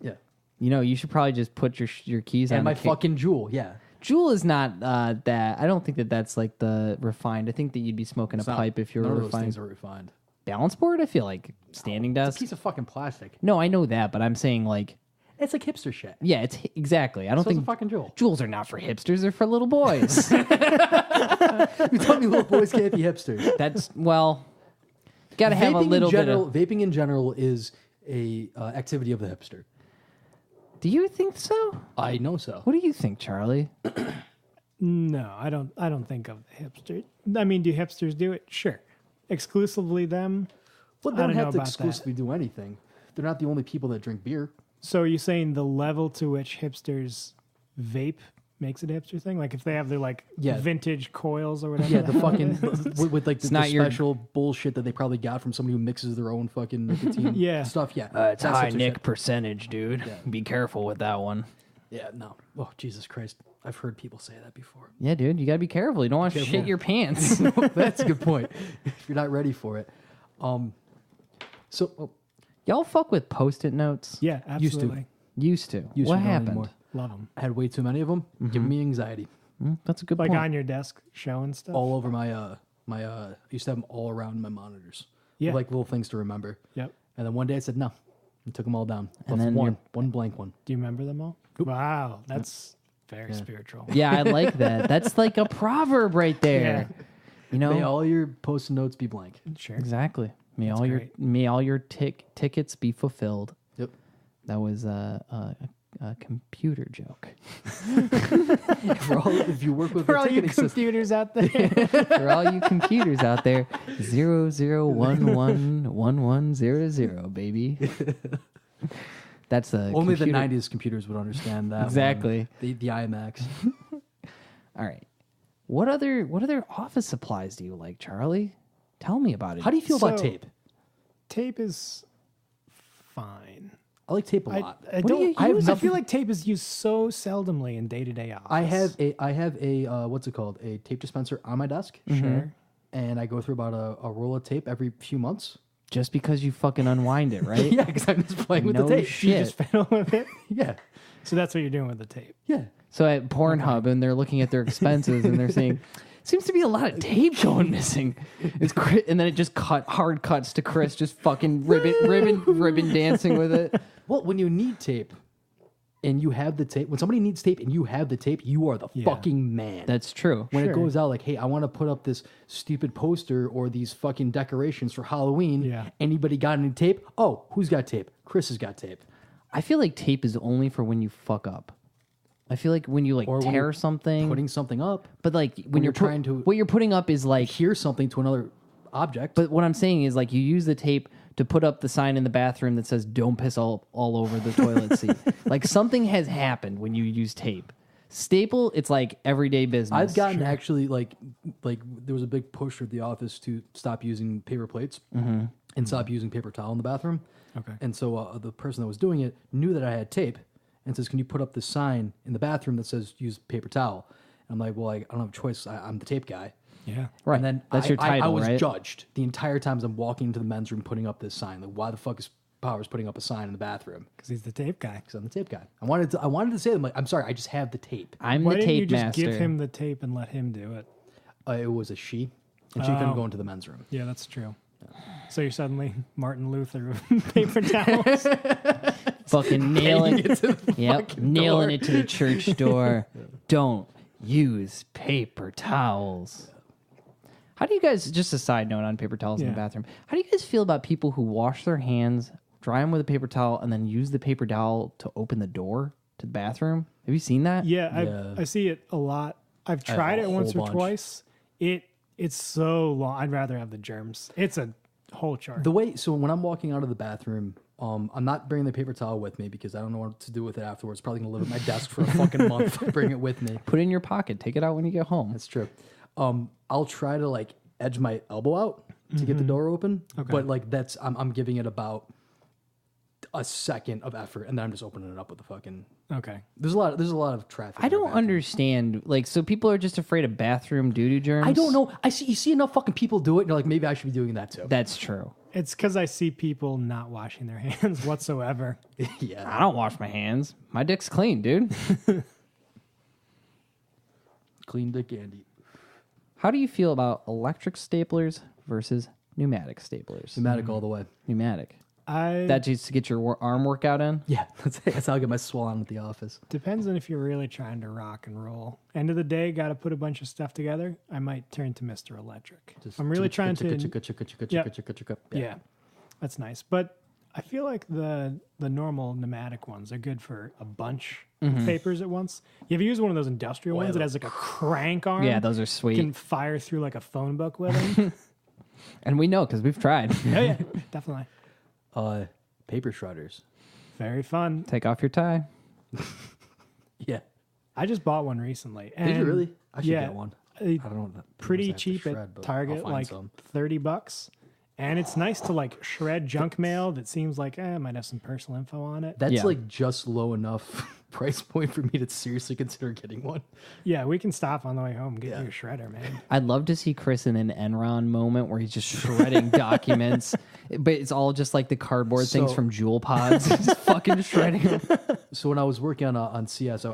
Yeah, You know, you should probably just put your keys and on my the fucking Jewel. Yeah, Jewel is not that. I don't think that that's like the refined. I think that you'd be smoking It's a not- pipe if you none were of those refined. things are refined. Balance board. I feel like standing It's a desk. piece of fucking plastic. No, I know that, but I'm saying like, It's like hipster shit. yeah, it's exactly. I don't So it's a think fucking Jewel. jewels are not for hipsters. They're for little boys. You tell me little boys can't be hipsters. That's well, got to have a Vaping little in general, bit of. Vaping in general is a activity of the hipster. Do you think so? I know so. What do you think, Charlie? No, I don't. I don't think of the hipster. I mean, do hipsters do it? Sure. Exclusively them. Well, they I don't don't know have to about that. exclusively do anything. They're not the only people that drink beer. So are you saying the level to which hipsters vape makes it a hipster thing? Like if they have their like Yeah. vintage coils or whatever. Yeah, the fucking with like the not your- special bullshit that they probably got from somebody who mixes their own fucking nicotine Yeah. stuff. Yeah, It's That's high hipster Nick shit. percentage, dude. Be careful with that one. Yeah, no. Oh Jesus Christ, I've heard people say that before. Yeah, dude, you gotta be careful. You don't want to Careful. shit your pants. That's a good point. If you're not ready for it, so Y'all fuck with post-it notes? Yeah, Used to. absolutely. Used to. Used What to, not happened? anymore. Love them. I had way too many of them. Giving me anxiety That's a good Like point. on your desk showing stuff. all over my I used to have them all around my monitors. Yeah. Like little things to remember. Yep. And then one day I said no, and took them all down. And Left then one blank one. Do you remember them all? Wow, that's very spiritual. Yeah, I like that. That's like a proverb right there. You know? May all your post notes be blank. Sure. Exactly. May great. all your tickets be fulfilled. Yep. That was a computer joke. If you work with For a all you ticketing system, computers out there. For all you computers out there, 00111100, baby. That's a only the computer- '90s computers would understand that. Exactly. One. The IMAX. All right. What other office supplies do you like, Charlie? Tell me about it. How do you feel about So- tape? Tape is fine. I like tape a I lot. What do you use? I feel like tape is used so seldomly in day-to-day office. I have a what's it called? A tape dispenser on my desk. Sure. And I go through about a roll of tape every few months. Just because you fucking unwind it, right? Yeah, because I'm just playing with No the tape. shit. You just fiddle with it. Yeah, So that's what you're doing with the tape. yeah. So at Pornhub, and they're looking at their expenses, and they're saying, "Seems to be a lot of tape going missing." And then it just hard cuts to Chris just fucking ribbon dancing with it. Well, when you need tape, and you have the tape, when somebody needs tape and you have the tape, you are the fucking man. That's true. when Sure. it goes out, like, hey, I want to put up this stupid poster or these fucking decorations for Halloween. Yeah. Anybody got any tape? Oh, who's got tape? Chris has got tape. I feel like tape is only for when you fuck up. I feel like when you like Or when tear you're something, Putting something up, but like when you're you're trying to- what you're putting up is like. hear something to another object. But what I'm saying is like you use the tape to put up the sign in the bathroom that says "Don't piss all over the toilet seat." Like something has happened when you use tape. Staple, it's like everyday business. I've gotten actually like there was a big push at the office to stop using paper plates. Mm-hmm. and stop using paper towel in the bathroom. Okay. And so the person that was doing it knew that I had tape and says, "Can you put up this sign in the bathroom that says use paper towel?" And I'm like, "Well, I don't have a choice. I'm the tape guy." Yeah. Right. And then That's your I title, was right? judged the entire time as I'm walking into the men's room putting up this sign. Like, why the fuck is Powers putting up a sign in the bathroom? Because he's the tape guy. Because I'm the tape guy. I wanted to say to them, like, I'm sorry, I just have the tape. I'm Why the didn't you tape just master. give him the tape and let him do it? It was a she, and she couldn't go into the men's room. Yeah, that's true. So you're suddenly Martin Luther of paper towels. Fucking nailing It to the Yep, fucking nailing door. it to the church door. Don't use paper towels. How do you guys, just a side note on paper towels in the Yeah. bathroom, how do you guys feel about people who wash their hands, dry them with a paper towel, and then use the paper towel to open the door to the bathroom? Have you seen that? Yeah, Yeah. I see it a lot. I've tried a it once whole or bunch. twice. It's so long. I'd rather have the germs. It's a whole chart. The way, so when I'm walking out of the bathroom, I'm not bringing the paper towel with me because I don't know what to do with it afterwards. Probably gonna live at my desk for a fucking month. Bring it with me. Put it in your pocket. Take it out when you get home. That's true. I'll try to like edge my elbow out to get the door open, but like that's I'm giving it about a second of effort, and then I'm just opening it up with the fucking. Okay. There's a lot of traffic. I in our don't bathroom. understand. Like, so people are just afraid of bathroom doo-doo germs? I don't know. You see enough fucking people do it, and you're like, maybe I should be doing that too. That's true. It's because I see people not washing their hands whatsoever. Yeah. I don't wash my hands. My dick's clean, dude. Clean dick Andy. How do you feel about electric staplers versus pneumatic staplers? Pneumatic all the way. Pneumatic. I That just to get your arm workout in? Yeah, that's how I get my swell on at the office. depends on if you're really trying to rock and roll. End of the day, got to put a bunch of stuff together. I might turn to Mr. Electric. Just I'm really trying to. Yeah. Yeah. Yeah, that's nice. But I feel like the normal pneumatic ones are good for a bunch of papers at once. You ever use one of those industrial ones that has like a crank arm? Yeah, those are You sweet. can fire through like a phone book with them. And we know because we've tried. Oh yeah, definitely. Paper shredders. Very fun. Take off your tie. Yeah. I just bought one recently. Did you and really? I should yeah, get one. a I don't know. What that pretty things I have to cheap shred, at but I'll Target, find like some. $30. And it's nice to like shred junk mail that seems like it might have some personal info on it. That's Yeah. like just low enough price point for me to seriously consider getting one. Yeah, we can stop on the way home and get you a shredder, man. I'd love to see Chris in an Enron moment where he's just shredding documents, but it's all just like the cardboard things So- from Jewel Pods. Just fucking shredding them. So when I was working on CS,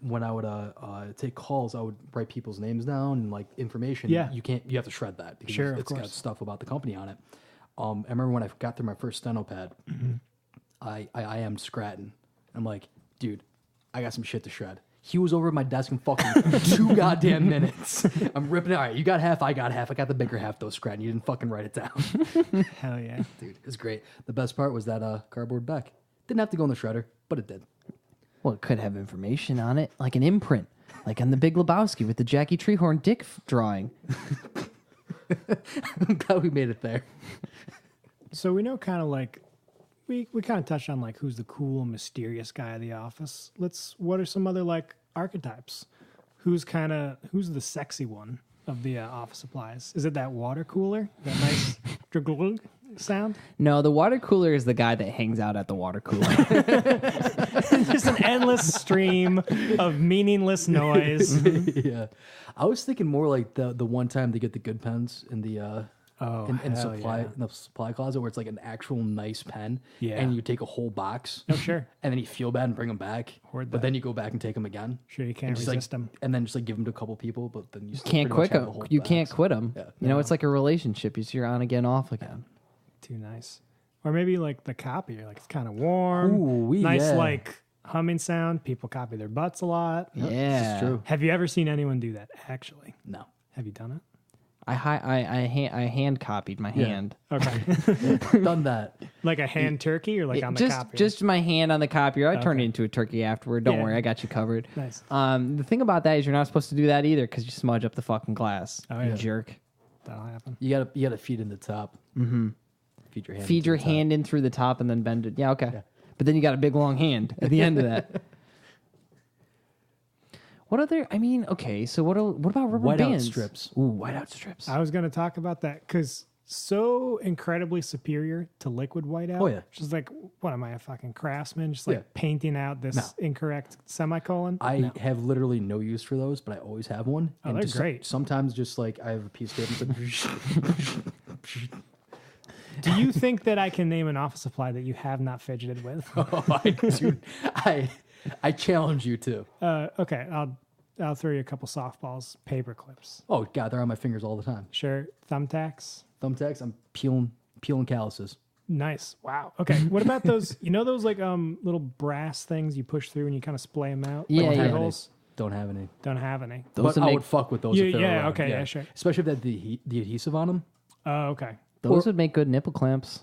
when I would take calls, I would write people's names down and like information. Yeah. You have to shred that because Sure, of it's got course. stuff about the company on it. I remember when I got through my first steno pad, Mm-hmm. I am Scratton. I'm like, dude, I got some shit to shred. He was over at my desk in fucking 2 goddamn minutes. I'm ripping it. All right, you got half, I got half. I got the bigger half though, Scratton. You didn't fucking write it down. Hell yeah. Dude, it was great. The best part was that cardboard back. Didn't have to go in the shredder, but it did. Well, it could have information on it, like an imprint, like on the Big Lebowski with the Jackie Treehorn dick drawing. I'm glad we made it there. So we know kind of like we kind of touched on like who's the cool, mysterious guy of the office. What are some other like archetypes? Who's the sexy one of the office supplies? Is it that water cooler? That nice drglug sound? No, the water cooler is the guy that hangs out at the water cooler. Just an endless stream of meaningless noise. Yeah, I was thinking more like the one time they get the good pens in the in hell supply yeah. in the supply closet where it's like an actual nice pen. Yeah. and you take a whole box. Oh, sure. And then you feel bad and bring them back. Hoard but that. then you go back and take them again. Sure, you And can't just resist like, them. and then just like give them to a couple people, but then you still Can't pretty much quit have the them. whole You can't box. quit them. Yeah. You know, it's like a relationship. You're on again, off again. Too nice. Or maybe like the copier, like it's kind of warm. Ooh, nice yeah. like humming sound. People copy their butts a lot. Yep, Yeah. this is true. Have you ever seen anyone do that? Actually, No, have you done it? I hand copied my Yeah. hand. Okay, done that. like a hand turkey or like on the just copier. just my hand on the copier. I turned it Okay. into a turkey afterward. Don't Yeah. worry, I got you covered. Nice. The thing about that is you're not supposed to do that either because you smudge up the fucking glass. Oh, you yeah. jerk. That'll happen. You gotta feed in the top. Mm-hmm. Feed your hand. Feed into your the top. hand in through the top and then bend it. Yeah, okay. But then you got a big long hand at the end of that. What other? Okay. So what about rubber Whiteout bands? strips. Ooh, whiteout strips. I was going to talk about that because so incredibly superior to liquid whiteout. Oh, yeah. Just like, what am I, a fucking craftsman? Just like Yeah. painting out this incorrect semicolon? I have literally no use for those, but I always have one. Oh, they're just great. Sometimes just like I have a piece of paper. It's like, Do you think that I can name an office supply that you have not fidgeted with? dude, I challenge you to. Okay, I'll throw you a couple softballs. Paper clips. Oh God, they're on my fingers all the time. Sure. Thumbtacks. Thumbtacks, I'm peeling calluses. Nice. Wow. Okay. What about those? You know those like little brass things you push through and you kind of splay them out? Yeah, like yeah. holes? Don't have any. Don't have any. Those But would I make would fuck with those Yeah, if they're yeah, around. okay, yeah, sure. Especially if they had the adhesive on them. Oh, okay. those would make good nipple clamps.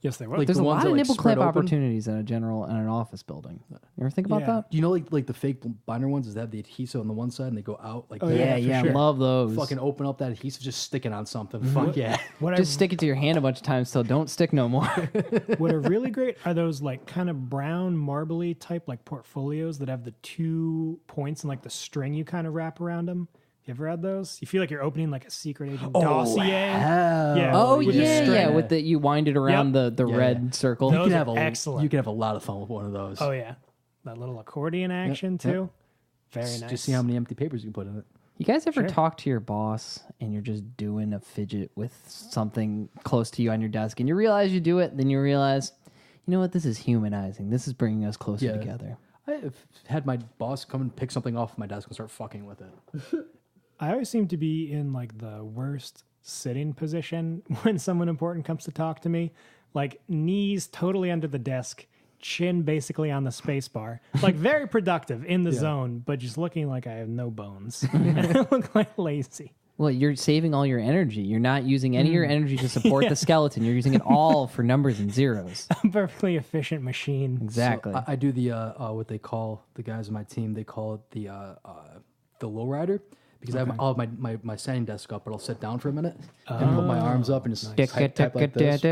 Yes, they would. Like There's the a ones lot that, of like, nipple spread clamp open? opportunities in an office building. You ever think about Yeah. that? Do you know like the fake binder ones? Is they have the adhesive on the one side and they go out like Oh, that? yeah, Yeah, for sure. love those. Fucking open up that adhesive, just stick it on something. Fuck yeah. What Just stick it to your hand a bunch of times till don't stick no more. what are really great are those like kind of brown marbly type like portfolios that have the 2 points and like the string you kind of wrap around them. You ever had those? You feel like you're opening like a secret agent dossier. Yeah. Oh with the yeah, string. yeah. With the you wind it around Yep. the Yeah, red yeah. circle. Those You can are have excellent. You can have a lot of fun with one of those. Oh yeah, that little accordion action too. Very nice. Just see how many empty papers you can put in it. You guys ever Sure. talk to your boss and you're just doing a fidget with something close to you on your desk and you realize you do it, then you realize, you know what, this is humanizing. This is bringing us closer Yeah. together. I've had my boss come and pick something off my desk and start fucking with it. I always seem to be in like the worst sitting position when someone important comes to talk to me. Like knees totally under the desk, chin basically on the space bar. Like very productive in the zone, but just looking like I have no bones. And I look like lazy. Well, you're saving all your energy. You're not using any of your energy to support the skeleton. You're using it all for numbers and zeros. Perfectly efficient machine. Exactly. I do the what they call the guys on my team. They call it the lowrider because I'll have my standing desk up, but I'll sit down for a minute and put my arms up and just type like this.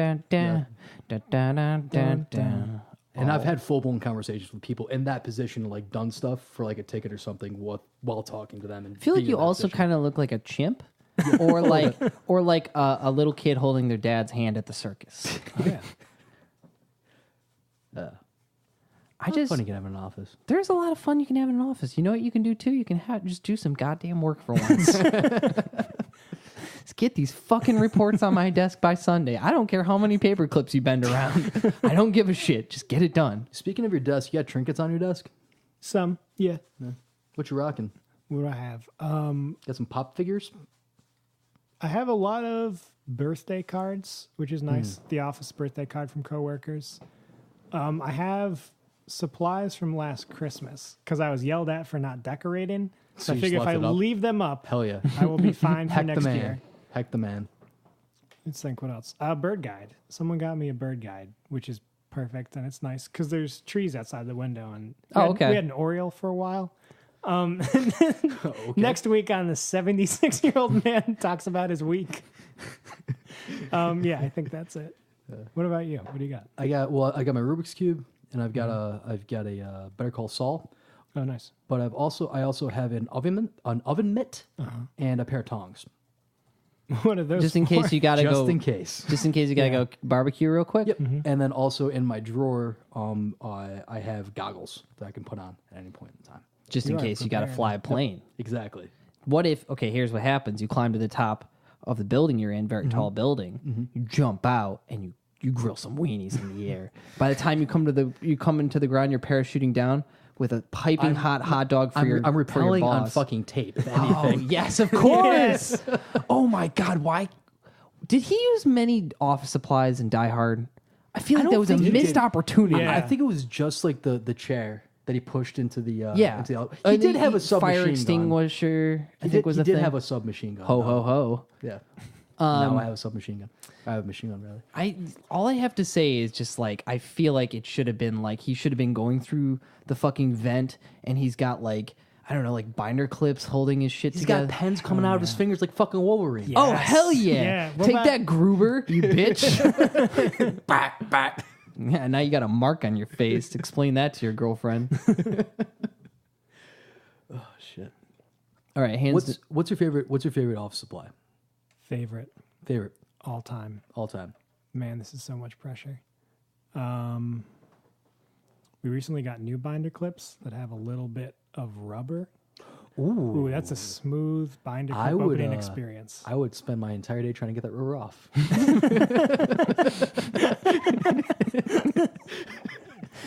And I've had full blown conversations with people in that position, like done stuff for like a ticket or something while talking to them. And I feel like you also kind of look like a chimp, or like a little kid holding their dad's hand at the circus. Oh, yeah. I just funny to have in an office. there's a lot of fun you can have in an office. You know what you can do too? You can just do some goddamn work for once. Just get these fucking reports on my desk by Sunday. I don't care how many paper clips you bend around. I don't give a shit. Just get it done. Speaking of your desk, you got trinkets on your desk? Some, yeah. What you rocking? What do I have? Got some pop figures? I have a lot of birthday cards, which is nice. The office birthday card from coworkers. I have supplies from last Christmas because I was yelled at for not decorating. So So I you figure if just I left it up? leave them up, Hell yeah. I will be fine for Heck the next man. year. Heck the man. Let's think what else. A bird guide. Someone got me a bird guide, which is perfect and it's nice because there's trees outside the window and okay. we had an oriole for a while. Next week on the 76-year-old man talks about his week. Yeah, I think that's it. What about you? What do you got? I got my Rubik's Cube and I've got a Better Call Saul. Oh, nice. But I also have an oven mitt and a pair of tongs. What are those? Just in case you gotta Just go. in case. Just in case you gotta go barbecue real quick. Yep. And then also in my drawer, I have goggles that I can put on at any point in time. Just in You are case you gotta prepared. fly a plane. Exactly. What if? Okay, here's what happens. You climb to the top of the building you're in, very tall building. You jump out and you grill some weenies in the air. By the time you come into the ground, you're parachuting down with a piping hot dog for your I'm repelling for your on boss. fucking tape, if Oh anything. yes, of course. Oh my God, why did he use many office supplies in Die Hard? I feel like don't that was a think he missed did. opportunity. Yeah. I think it was just like the chair that he pushed into the Yeah, into the, he did have a submachine fire gun. extinguisher. I think was he a did thing. have a submachine gun. ho though. ho ho. Yeah. Now I have a submachine gun. I have a machine gun rather. All I have to say is just like I feel like it should have been like he should have been going through the fucking vent and he's got like I don't know like binder clips holding his shit He's together. got pens coming out of his fingers like fucking Wolverine. Oh Yes. hell yeah! Yeah, what Take about- that, Gruber, you bitch. Back. Yeah, now you got a mark on your face. Explain that to your girlfriend. Oh shit. All right, hands. What's your favorite office supply? Favorite. Favorite. All time. All time. Man, this is so much pressure. We recently got new binder clips that have a little bit of rubber. Ooh, that's a smooth binder clip opening experience. I would spend my entire day trying to get that rubber off.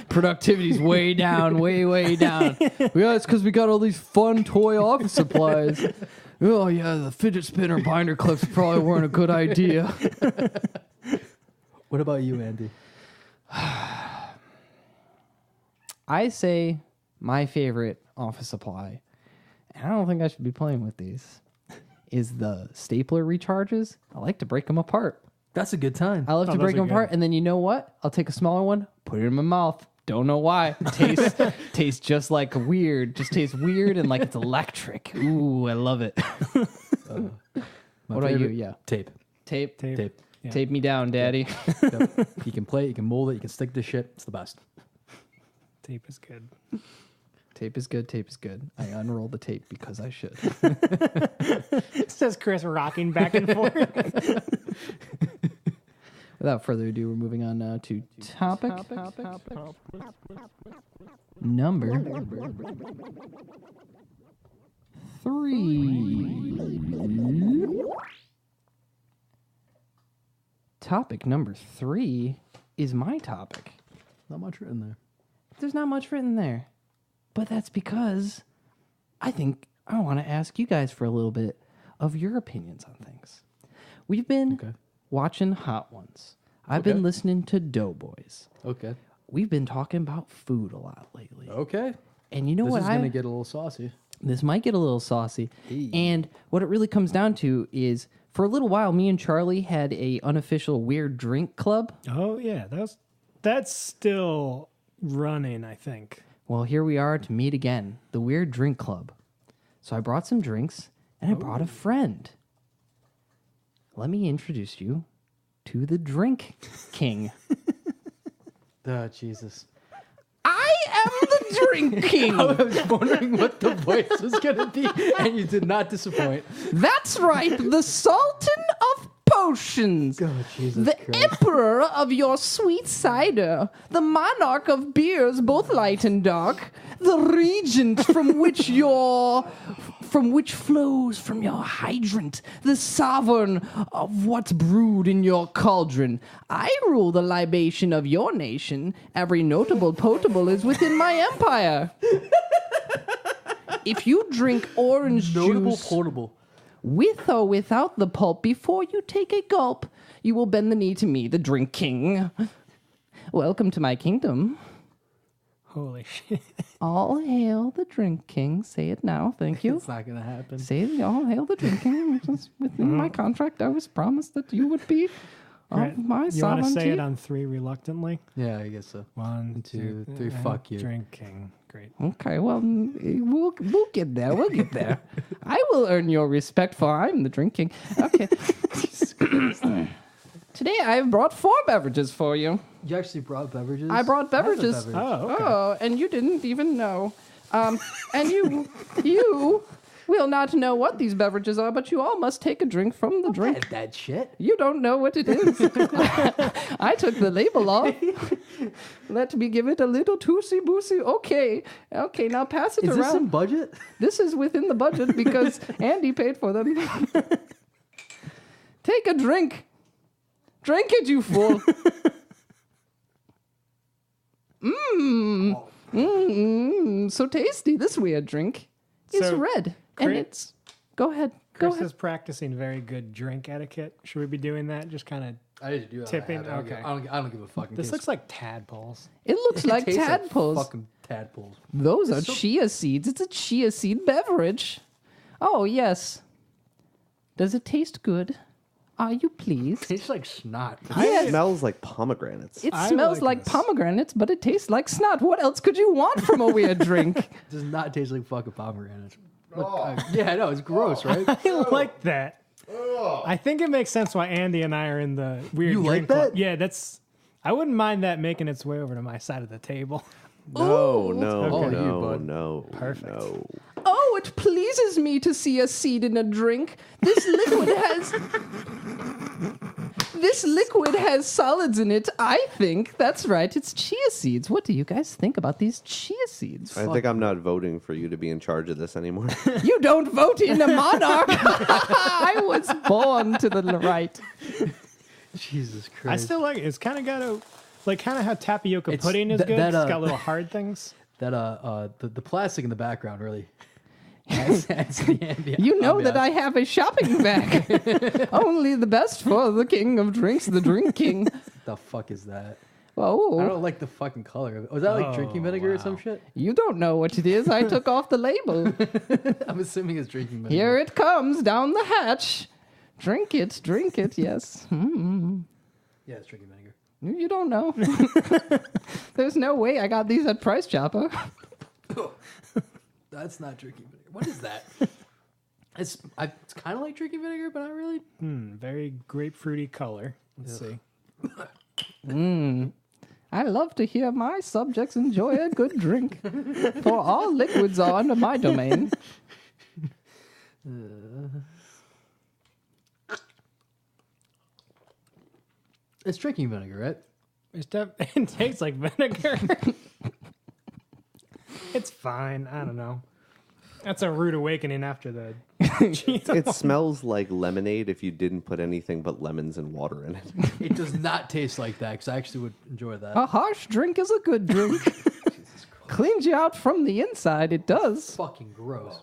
Productivity's way down, way down. Yeah, it's because we got all these fun toy office supplies. Oh, yeah, the fidget spinner binder clips probably weren't a good idea. What about you, Andy? I say my favorite office supply, and I don't think I should be playing with these, is the stapler recharges. I like to break them apart. That's a good time. I love to break them apart, and then you know what? I'll take a smaller one, put it in my mouth. Don't know why. Tastes just like weird. Just tastes weird and like it's electric. Ooh, I love it. What about you? Yeah. Tape. Yeah. Tape me down, Daddy. Yep. You can play it, you can mold it, you can stick to shit. It's the best. Tape is good. Tape is good. Tape is good. I unroll the tape because I should. Says Chris rocking back and forth. Without further ado, we're moving on now to topic number 3. Topic number 3 is my topic. Not much written there. There's not much written there. But that's because I think I want to ask you guys for a little bit of your opinions on things. We've been watching Hot Ones. I've been listening to Doughboys. Okay. We've been talking about food a lot lately. Okay. And you know This what? is going to get a little saucy. This might get a little saucy. Hey. And what it really comes down to is, for a little while, me and Charlie had a unofficial weird drink club. Oh yeah, that's still running, I think. Well, here we are to meet again, the Weird Drink Club. So I brought some drinks, and I brought a friend. Let me introduce you to the Drink King. Oh, Jesus. I am the Drink King. I was wondering what the voice was going to be, and you did not disappoint. That's right, the Sultan of Potions. Oh, Jesus The Christ. emperor of your sweet cider, the monarch of beers, both light and dark, the regent from which flows from your hydrant, the sovereign of what's brewed in your cauldron. I rule the libation of your nation. Every notable potable is within my empire. If you drink orange Notable juice portable. with or without the pulp, before you take a gulp, you will bend the knee to me, the Drink King. Welcome to my kingdom. Holy shit. All hail the Drink King. Say it now. Thank you. It's not going to happen. Say it. All hail the Drink King. Just within my contract, I was promised that you would be Right. of my You want to sovereignty. say it on 3 reluctantly? Yeah, I guess so. 1, 2, 2, 3, fuck you. Drinking. Great. Okay, well, we'll get there. We'll get there. I will earn your respect, for I'm the Drink King. Okay. Today I have brought 4 beverages for you. You actually brought beverages? I brought beverages. That's a beverage. Oh, okay. Oh, and you didn't even know. And you will not know what these beverages are, but you all must take a drink from the drink. That shit. You don't know what it is. I took the label off. Let me give it a little toosey-boosey. Okay, now pass it Is around. this in budget? This is within the budget because Andy paid for them. Take a drink. Drink it, you fool. So tasty. This weird drink is So, red. And Chris- it's... Go ahead. Chris is practicing very good drink etiquette. Should we be doing that? Just kind of. I need to do that. Tipping, I don't give- okay. I don't give a fucking This piss. looks like tadpoles. It looks like Tastes tadpoles. fucking tadpoles. Those are chia seeds. It's a chia seed beverage. Oh, yes. Does it taste good? Are you pleased? Tastes like snot. It smells like pomegranates. It I smells like like this. pomegranates, but it tastes like snot. What else could you want from a weird drink? Does not taste like fucking pomegranates. Look, yeah, I know. It's gross, right? I like that. I think it makes sense why Andy and I are in the weird You drink like club. that? Yeah, that's. I wouldn't mind that making its way over to my side of the table. No, Okay. no, bud. no. Perfect. No. Oh, it pleases me to see a seed in a drink. This liquid has... this liquid has solids in it, I think. That's right, it's chia seeds. What do you guys think about these chia seeds? I think I'm not voting for you to be in charge of this anymore. You don't vote in a monarch. I was born to the right. Jesus I Christ. still like it. It's kind of got a, like kind of how tapioca It's pudding is that- good. that, It's got little hard things. That the plastic in the background really adds to the ambient. You know that ambiance. I have a shopping bag. Only the best for the king of drinks, the drink king. The fuck is that? I Whoa. don't like the fucking color of it. Was that like drinking vinegar or some shit? You don't know what it is. I took off the label. I'm assuming it's drinking vinegar. Here it comes down the hatch. Drink it, yes. Yeah, it's drinking vinegar. You don't know. There's no way I got these at Price Chopper. That's not drinking vinegar. What is that? It's kind of like drinking vinegar, but not really. Very grapefruity color. Let's see. I love to hear my subjects enjoy a good drink. For all liquids are under my domain. It's drinking vinegar, right? It tastes like vinegar. It's fine. I don't know. That's a rude awakening after the It smells like lemonade if you didn't put anything but lemons and water in it. It does not taste like that because I actually would enjoy that. A harsh drink is a good drink. Cleans you out from the inside, it does. Fucking gross.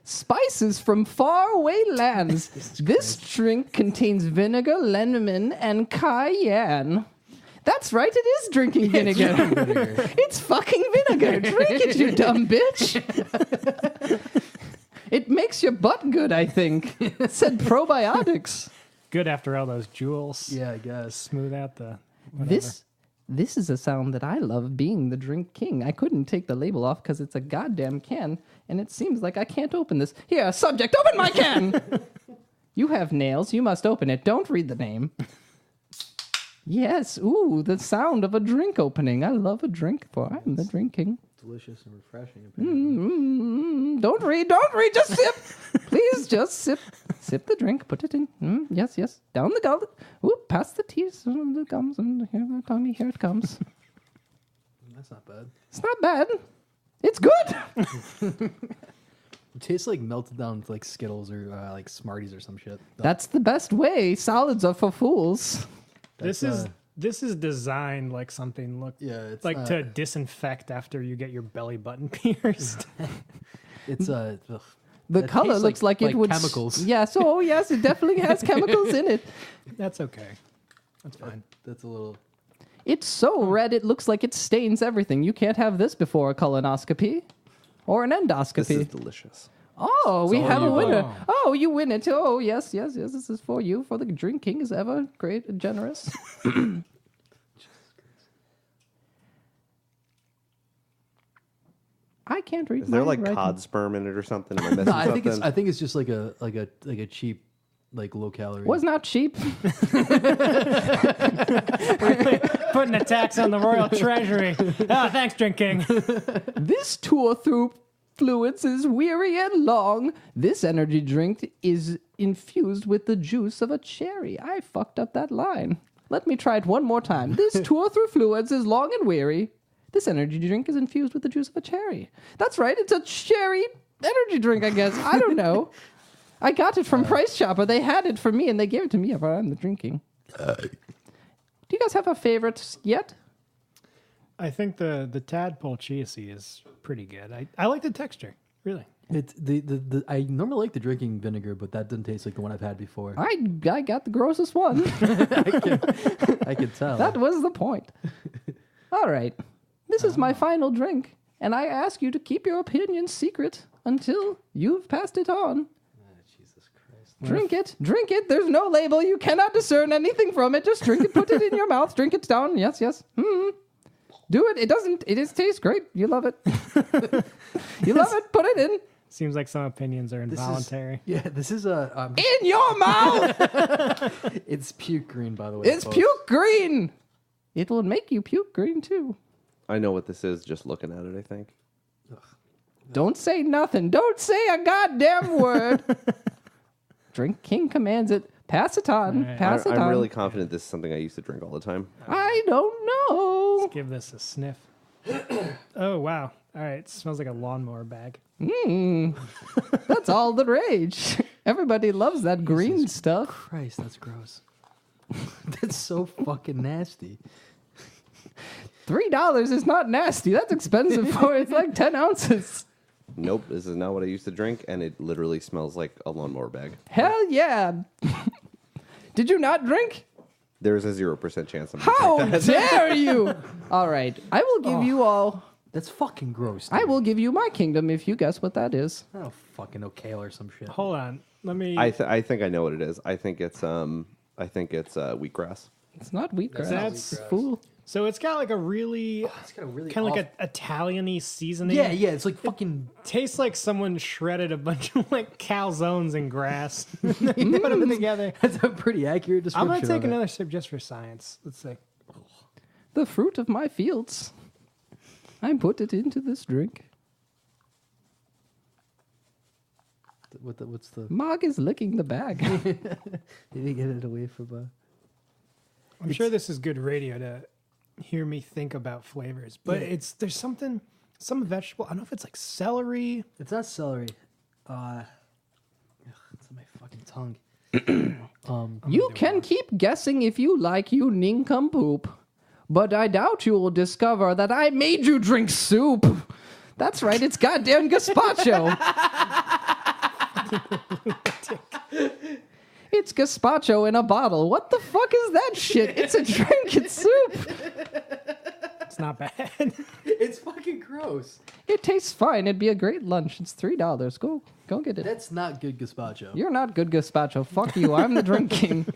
Spices from faraway lands. This drink contains vinegar, lemon, and cayenne. That's right, it is drinking vinegar. It's fucking vinegar. Drink it, you dumb bitch. It makes your butt good, I think. It said probiotics. good after all those jewels. Yeah, I guess. Smooth out the whatever. This is a sound that I love, being the drink king. I couldn't take the label off because it's a goddamn can, and it seems like I can't open this. Here, subject, open my can! You have nails. You must open it. Don't read the name. Yes. Ooh, the sound of a drink opening. I love a drink, for I'm the drink king. Delicious and refreshing. Apparently. Don't read. Just sip. Please, just sip. Sip the drink. Put it in. Yes. Down the gullet. Ooh, past the teeth. The gums. And here the tummy. Here it comes. That's not bad. It's not bad. It's good. It tastes like melted down like Skittles or like Smarties or some shit. That's the best way. Solids are for fools. This is designed like something it's like to disinfect after you get your belly button pierced. It's The That color tastes looks like it would. chemicals. Yes. Oh, yes. It definitely has chemicals in it. That's okay. That's fine. That's a little. It's so red. It looks like it stains everything. You can't have this before a colonoscopy or an endoscopy. This is delicious. Oh, we all have a you, winner. oh. Oh, you win it. Oh, yes. This is for you. For the drink king is ever great and generous. I can't read. Is there my like writing. cod sperm in it or something? Am I missing No, I think something? it's just like a cheap, like low calorie. Was not cheap. Putting a tax on the royal treasury. Oh, thanks, Drink King. This tour through fluids is weary and long. This energy drink is infused with the juice of a cherry. I fucked up that line. Let me try it one more time. This tour through fluids is long and weary. This energy drink is infused with the juice of a cherry. That's right, it's a cherry energy drink, I guess. I don't know. I got it from Price Chopper. They had it for me, and they gave it to me. I'm the drinking. Do you guys have a favorite yet? I think the tadpole chia seed is pretty good. I like the texture, really. It's the I normally like the drinking vinegar, but that doesn't taste like the one I've had before. I got the grossest one. I could tell. That was the point. All right. This is my final drink, and I ask you to keep your opinions secret until you've passed it on. Jesus Christ. Drink it. There's no label. You cannot discern anything from it. Just drink it. Put it in your mouth. Drink it down. Yes. Do it. It just tastes great. You love it. You love it. Put it in. Seems like some opinions are involuntary. This is a. In your mouth. It's puke green, by the way. It's folks. puke green. It will make you puke green, too. I know what this is just looking at it, I think. Don't say nothing. Don't say a goddamn word. Drink King commands it. Pass it on. Right. Pass it on. I'm really confident this is something I used to drink all the time. I don't know. Let's give this a sniff. Oh, wow. All right. It smells like a lawnmower bag. That's all the rage. Everybody loves that green stuff. Christ, that's gross. That's so fucking nasty. $3 is not nasty. That's expensive for it. It's like 10 ounces. Nope, this is not what I used to drink, and it literally smells like a lawnmower bag. Hell yeah. Did you not drink? There's a 0% chance I'm gonna How drink that. dare you? All right. I will give you all. That's fucking gross. I dude. will give you my kingdom if you guess what that is. I don't fucking know kale or some shit. Hold on. Let me. I think I know what it is. I think it's wheatgrass. It's not wheatgrass. That's- fool. So it's got like a really, It's got a really kind of like off- an Italian-y seasoning. Yeah, it's like fucking. Tastes like someone shredded a bunch of like calzones and grass. They put them together. That's a pretty accurate I'm description. gonna take of it. another sip just for science. Let's see. The fruit of my fields. I put it into this drink. What's the? Mog is licking the bag. Did he get it away from? I'm sure this is good radio to hear me think about flavors, but there's some vegetable. I don't know if it's like celery. It's not celery. It's on my fucking tongue. You can keep guessing if you like, you nincompoop. But I doubt you will discover that I made you drink soup. That's right, it's goddamn gazpacho. It's gazpacho in a bottle. What the fuck is that shit? It's a drink, it's soup. It's not bad. It's fucking gross. It tastes fine. It'd be a great lunch. It's $3. Go get it. That's not good gazpacho. You're not good gazpacho. Fuck you. I'm the drinking.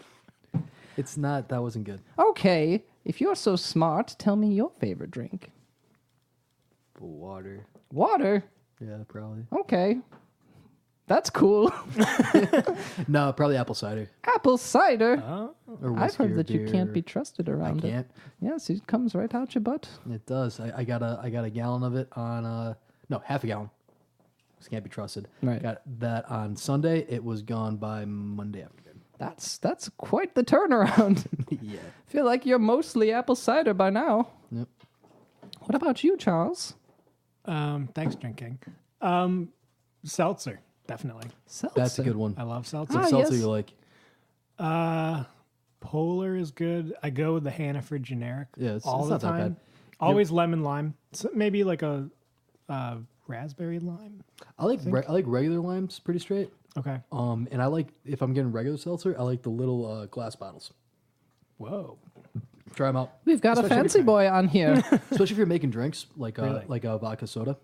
It's not. That wasn't good. Okay, if you're so smart, tell me your favorite drink. Water. Water? Yeah, probably. Okay. That's cool. No, probably apple cider. Apple cider. Or I've whiskey heard or that you can't be beer. trusted I around can't. it. Yes, it comes right out your butt. It does. I got a gallon of it on half a gallon. This can't be trusted. Right. Got that on Sunday. It was gone by Monday afternoon. That's quite the turnaround. Yeah. Feel like you're mostly apple cider by now. Yep. What about you, Charles? Thanks, drinking. Seltzer, definitely. Seltzer. That's a good one. I love seltzer. What Ah, seltzer yes. you like? Polar is good. I go with the Hannaford generic. Yeah, it's all the not that time. bad. Always lemon lime. So maybe like a raspberry lime. I like regular limes pretty straight. Okay. And I like, if I'm getting regular seltzer, I like the little glass bottles. Whoa. Try them out. We've got a Especially fancy boy on here. Especially if you're making drinks like Really? like a vodka soda.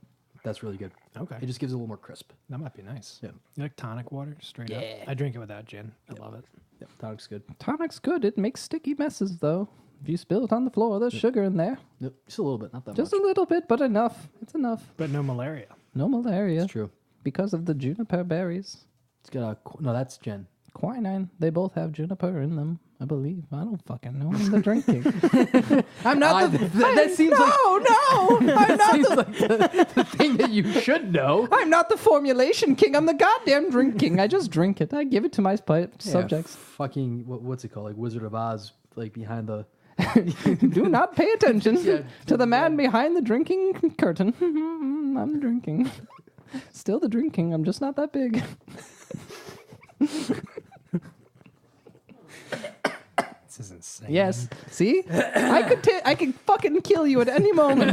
That's really good. Okay. It just gives it a little more crisp. That might be nice. Yeah. You like tonic water straight up? Yeah. I drink it without gin. I love it. Yep, tonic's good. Tonic's good. It makes sticky messes, though. If you spill it on the floor, there's sugar in there. Yep, just a little bit, not that Just much. a little bit, but enough. It's enough. But no malaria. No malaria. It's true. Because of the juniper berries. It's got no, that's Jen. Quinine. They both have juniper in them, I believe. I don't fucking know. I'm the drinking. I'm not the... That seems like No! I'm not seems like the thing that you should know. I'm not the formulation king. I'm the goddamn drinking. I just drink it. I give it to my subjects. Fucking what's it called? Like Wizard of Oz, like behind the. Do not pay attention Yeah. to the man behind the drinking curtain. I'm drinking. Still the drinking. I'm just not that big. This is insane. Yes. See? I could fucking kill you at any moment.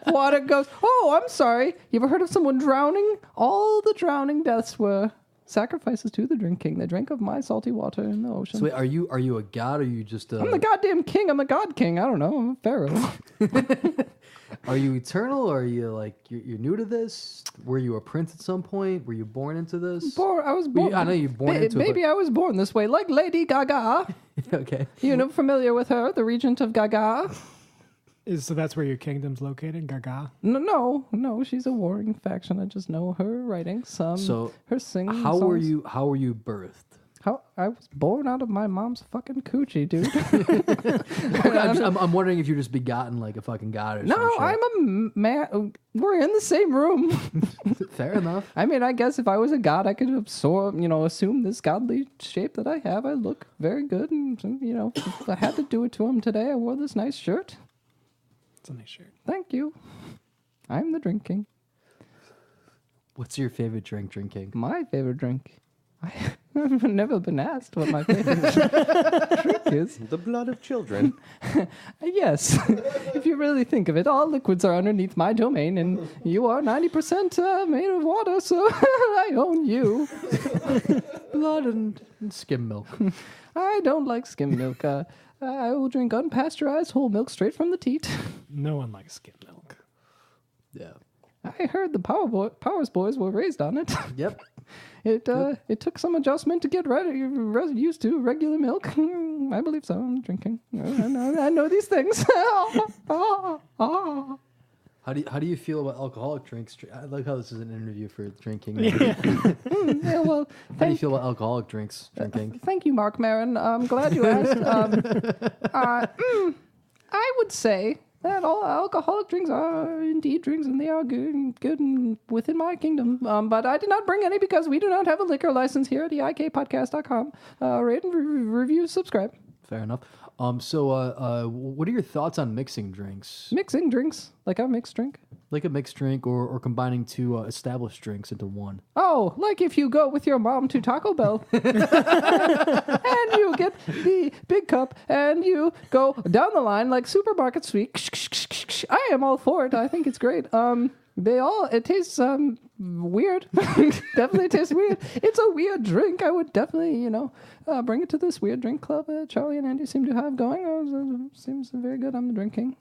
Water goes, oh, I'm sorry. You ever heard of someone drowning? All the drowning deaths were sacrifices to the drinking. They drank of my salty water in the ocean. So wait, are you a god or are you just a? I'm the goddamn king. I'm a god king. I don't know. I'm a pharaoh. Are you eternal or are you like you're new to this? Were you a prince at some point? Were you born into this? I was born. I know you're born into it, Maybe I was born this way, like Lady Gaga. Okay. You know, familiar with her, the regent of Gaga? So that's where your kingdom's located, Gaga? No. She's a warring faction. I just know her writings. So her singing. How were songs. you birthed? How I was born out of my mom's fucking coochie, dude. I'm wondering if you're just begotten like a fucking god or something. No, I'm a man. We're in the same room. Fair enough. I mean, I guess if I was a god, I could assume this godly shape that I have. I look very good, and if I had to do it to him today, I wore this nice shirt. It's a nice shirt. Thank you. I'm the drink king. What's your favorite drinking? My favorite drink. I've never been asked what my favorite drink is. The blood of children. Yes, if you really think of it, all liquids are underneath my domain, and you are 90% made of water, so I own you. Blood and skim milk. I don't like skim milk. I will drink unpasteurized whole milk straight from the teat. No one likes skim milk. Yeah. I heard the Powers boys were raised on it. Yep. It took some adjustment to get used to regular milk. I believe so. I'm drinking. I know these things. How do you feel about alcoholic drinks? I like how this is an interview for drinking. Yeah, well, How do you feel about alcoholic drinks drinking? Thank you, Mark Maron. I'm glad you asked. I would say that all alcoholic drinks are indeed drinks, and they are good and within my kingdom. But I did not bring any because we do not have a liquor license here at the ikpodcast.com. Rate and review, subscribe. Fair enough. So what are your thoughts on mixing drinks? Mixing drinks, like a mixed drink. Like a mixed drink or combining two established drinks into one? Oh, like if you go with your mom to Taco Bell and you get the big cup and you go down the line like supermarket sweet. I am all for it. I think it's great. It tastes weird. Definitely tastes weird. It's a weird drink. I would definitely, bring it to this weird drink club that Charlie and Andy seem to have going. Seems very good. I'm drinking.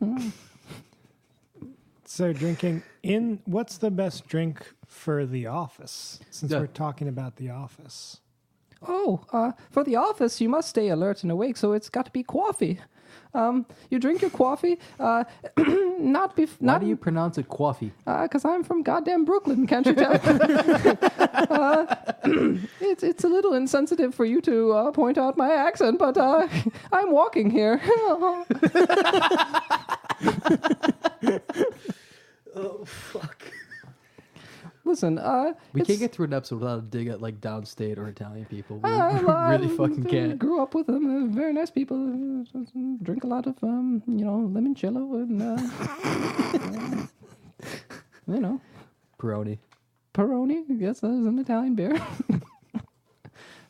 So what's the best drink for The Office? Since we're talking about The Office. Oh, for The Office, you must stay alert and awake, so it's got to be coffee. You drink your coffee, Why do you pronounce it coffee? Because I'm from goddamn Brooklyn, can't you tell? It's a little insensitive for you to point out my accent, but I'm walking here. Oh, fuck. Listen, We can't get through an episode without a dig at like downstate or Italian people. We I really fucking can't. Grew up with them. Very nice people. Drink a lot of, limoncello and, Peroni. Peroni. Yes, that is an Italian beer.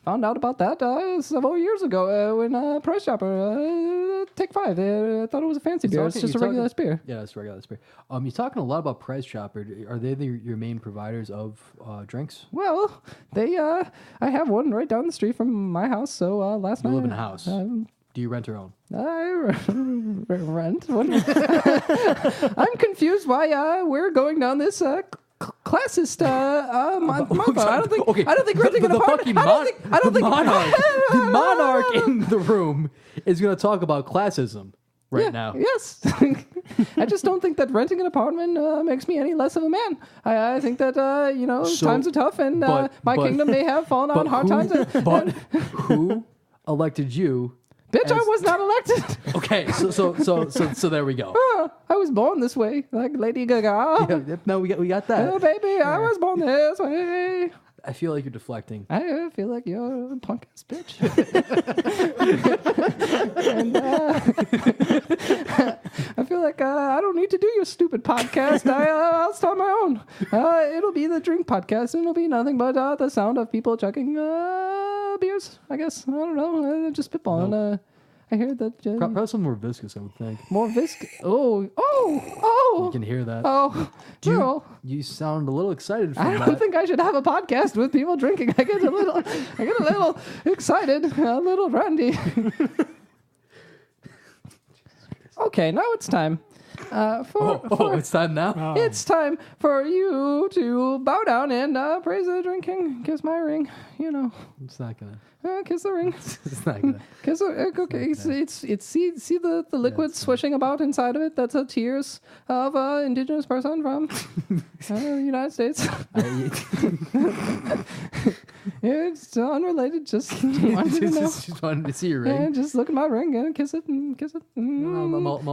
Found out about that several years ago when Price Chopper, Take 5. I thought it was a fancy beer. It's just a regular beer. Yeah, it's a regular beer. You're talking a lot about Price Chopper. Are they your main providers of drinks? Well, I have one right down the street from my house. So last night You live in a house. Do you rent or own? I rent. I'm confused why we're going down this classist month. I don't think renting an apartment. The monarch in the room is going to talk about classism now. Yes. I just don't think that renting an apartment makes me any less of a man. I think that times are tough, and my kingdom may have fallen on hard times. But who elected you? Bitch, I was not elected. Okay, so there we go. I was born this way, like Lady Gaga. Yeah, no, we got that. Oh, baby, I was born this way. I feel like you're deflecting. I feel like you're a punk ass bitch. And I feel like I don't need to do your stupid podcast. I'll start my own. It'll be the drink podcast, and it'll be nothing but the sound of people chugging beers, I guess. I don't know. Just spitballing. No. I hear that. Probably something more viscous, I would think. More viscous. Oh. You can hear that. Oh. No. You sound a little excited from I that. don't think I should have a podcast with people drinking. I get a little excited, a little randy. Okay, now it's time. It's time now? Oh. It's time for you to bow down and praise the drinking. Kiss my ring. It's not gonna. Kiss the ring. It's not gonna. Kiss the okay. It's see the liquid swishing about inside of it. That's tears of indigenous person from the United States. It's unrelated. Just wanted to know. Just wanted to see your ring. Yeah, just look at my ring and kiss it and kiss it.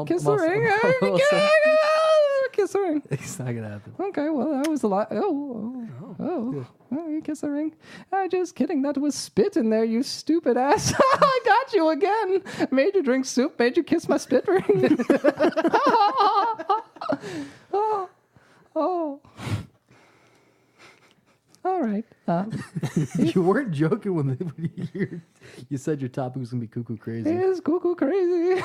Kiss the ring. Kiss the ring. It's not gonna happen. Okay, well, that was a lot. Oh, you kiss the ring. Just kidding. That was spit in there, you stupid ass. I got you again. Made you drink soup. Made you kiss my spit ring. oh. All right. You weren't joking when you said your topic was gonna be cuckoo crazy. It is cuckoo crazy.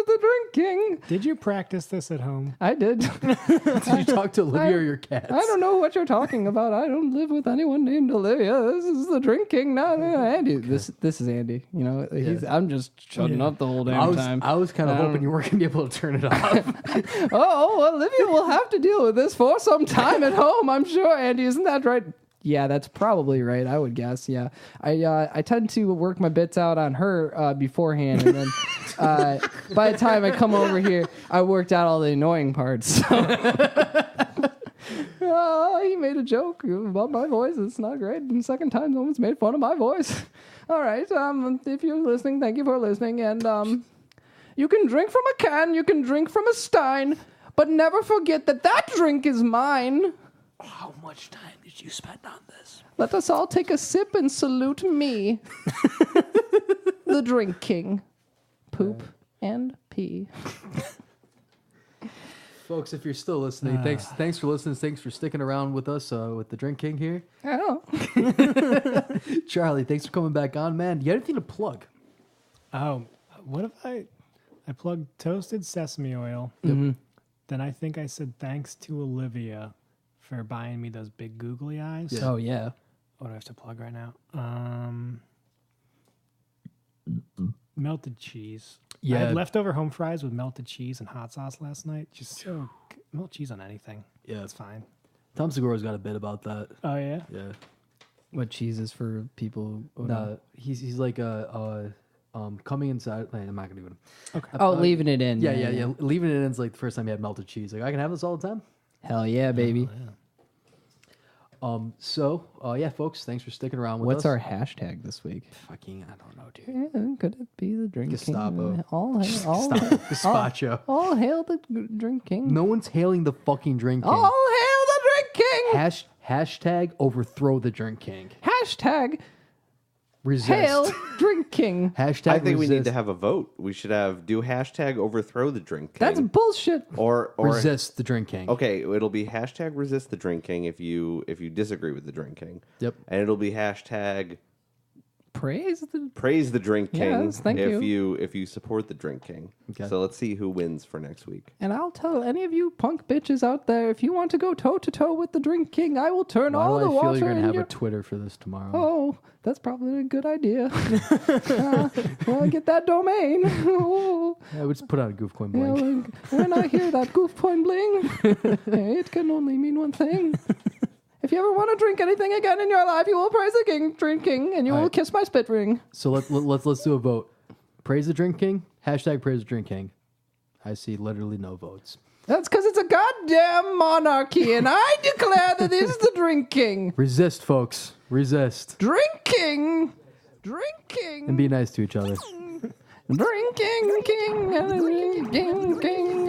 The drinking. Did you practice this at home? I did. Did you talk to Olivia or your cats? I don't know what you're talking about. I don't live with anyone named Olivia. This is the drinking, not Andy. Okay. This is Andy. You know, I'm just shutting up the whole damn time. I was kind of hoping you weren't gonna be able to turn it off. Olivia will have to deal with this for some time at home, I'm sure, Andy. Isn't that right? Yeah, that's probably right. I would guess. Yeah, I tend to work my bits out on her beforehand, and then by the time I come over here, I worked out all the annoying parts. So. He made a joke about my voice. It's not great. And the second time, someone's made fun of my voice. All right. If you're listening, thank you for listening. And you can drink from a can, you can drink from a stein, but never forget that drink is mine. How much time did you spend on this? Let us all take a sip and salute me, the drink king. Poop and pee. Folks, if you're still listening, thanks for listening. Thanks for sticking around with us with the Drink King here. Oh. Charlie, thanks for coming back on, man. Do you have anything to plug? Oh, what if I plugged toasted sesame oil? Mm-hmm. Then I think I said thanks to Olivia for buying me those big googly eyes. Yeah. Oh, yeah. What do I have to plug right now? Melted cheese. Yeah. I had leftover home fries with melted cheese and hot sauce last night. Just so melt cheese on anything. Yeah. It's fine. Tom Segura's got a bit about that. Oh, yeah? Yeah. What cheese is for people? He's like coming inside. I'm not gonna do it. Okay. Leaving it in. Yeah. Leaving it in is like the first time he had melted cheese. Like, I can have this all the time. Hell yeah, baby. Oh, yeah. Folks, thanks for sticking around with What's us. our hashtag this week? Fucking, I don't know, dude. Yeah, could it be the drinking? Gestapo. Gazpacho. All hail the drinking. No one's hailing the fucking Drink King. All hail the drinking. Hashtag overthrow the Drink King. Hashtag resist. Hail drinking. Hashtag I think we need resist. to have a vote. We should do hashtag overthrow the drink king. That's bullshit. or resist the Drink King. Okay, it'll be hashtag resist the drink king if you disagree with the drink king. Yep. And it'll be hashtag Praise the. praise the drink king Yes, thank if you. you support the drink king. Okay. So let's see who wins for next week. And I'll tell any of you punk bitches out there, if you want to go toe to toe with the drink king, I will turn Why all do the I water feel you're gonna in have your... a Twitter for this tomorrow? Oh, that's probably a good idea. Get that domain. Oh. Yeah, we just put out a goof coin Yeah, blank. when I hear that goof point bling, it can only mean one thing. If you ever want to drink anything again in your life, you will praise the king, drinking, and you will kiss my spit ring. So let's do a vote. Praise the Drink King. Hashtag praise the Drink King. I see literally no votes. That's because it's a goddamn monarchy, and I declare that it is the drinking. Resist, folks. Resist. Drinking. And be nice to each other. Drinking, king, king, king,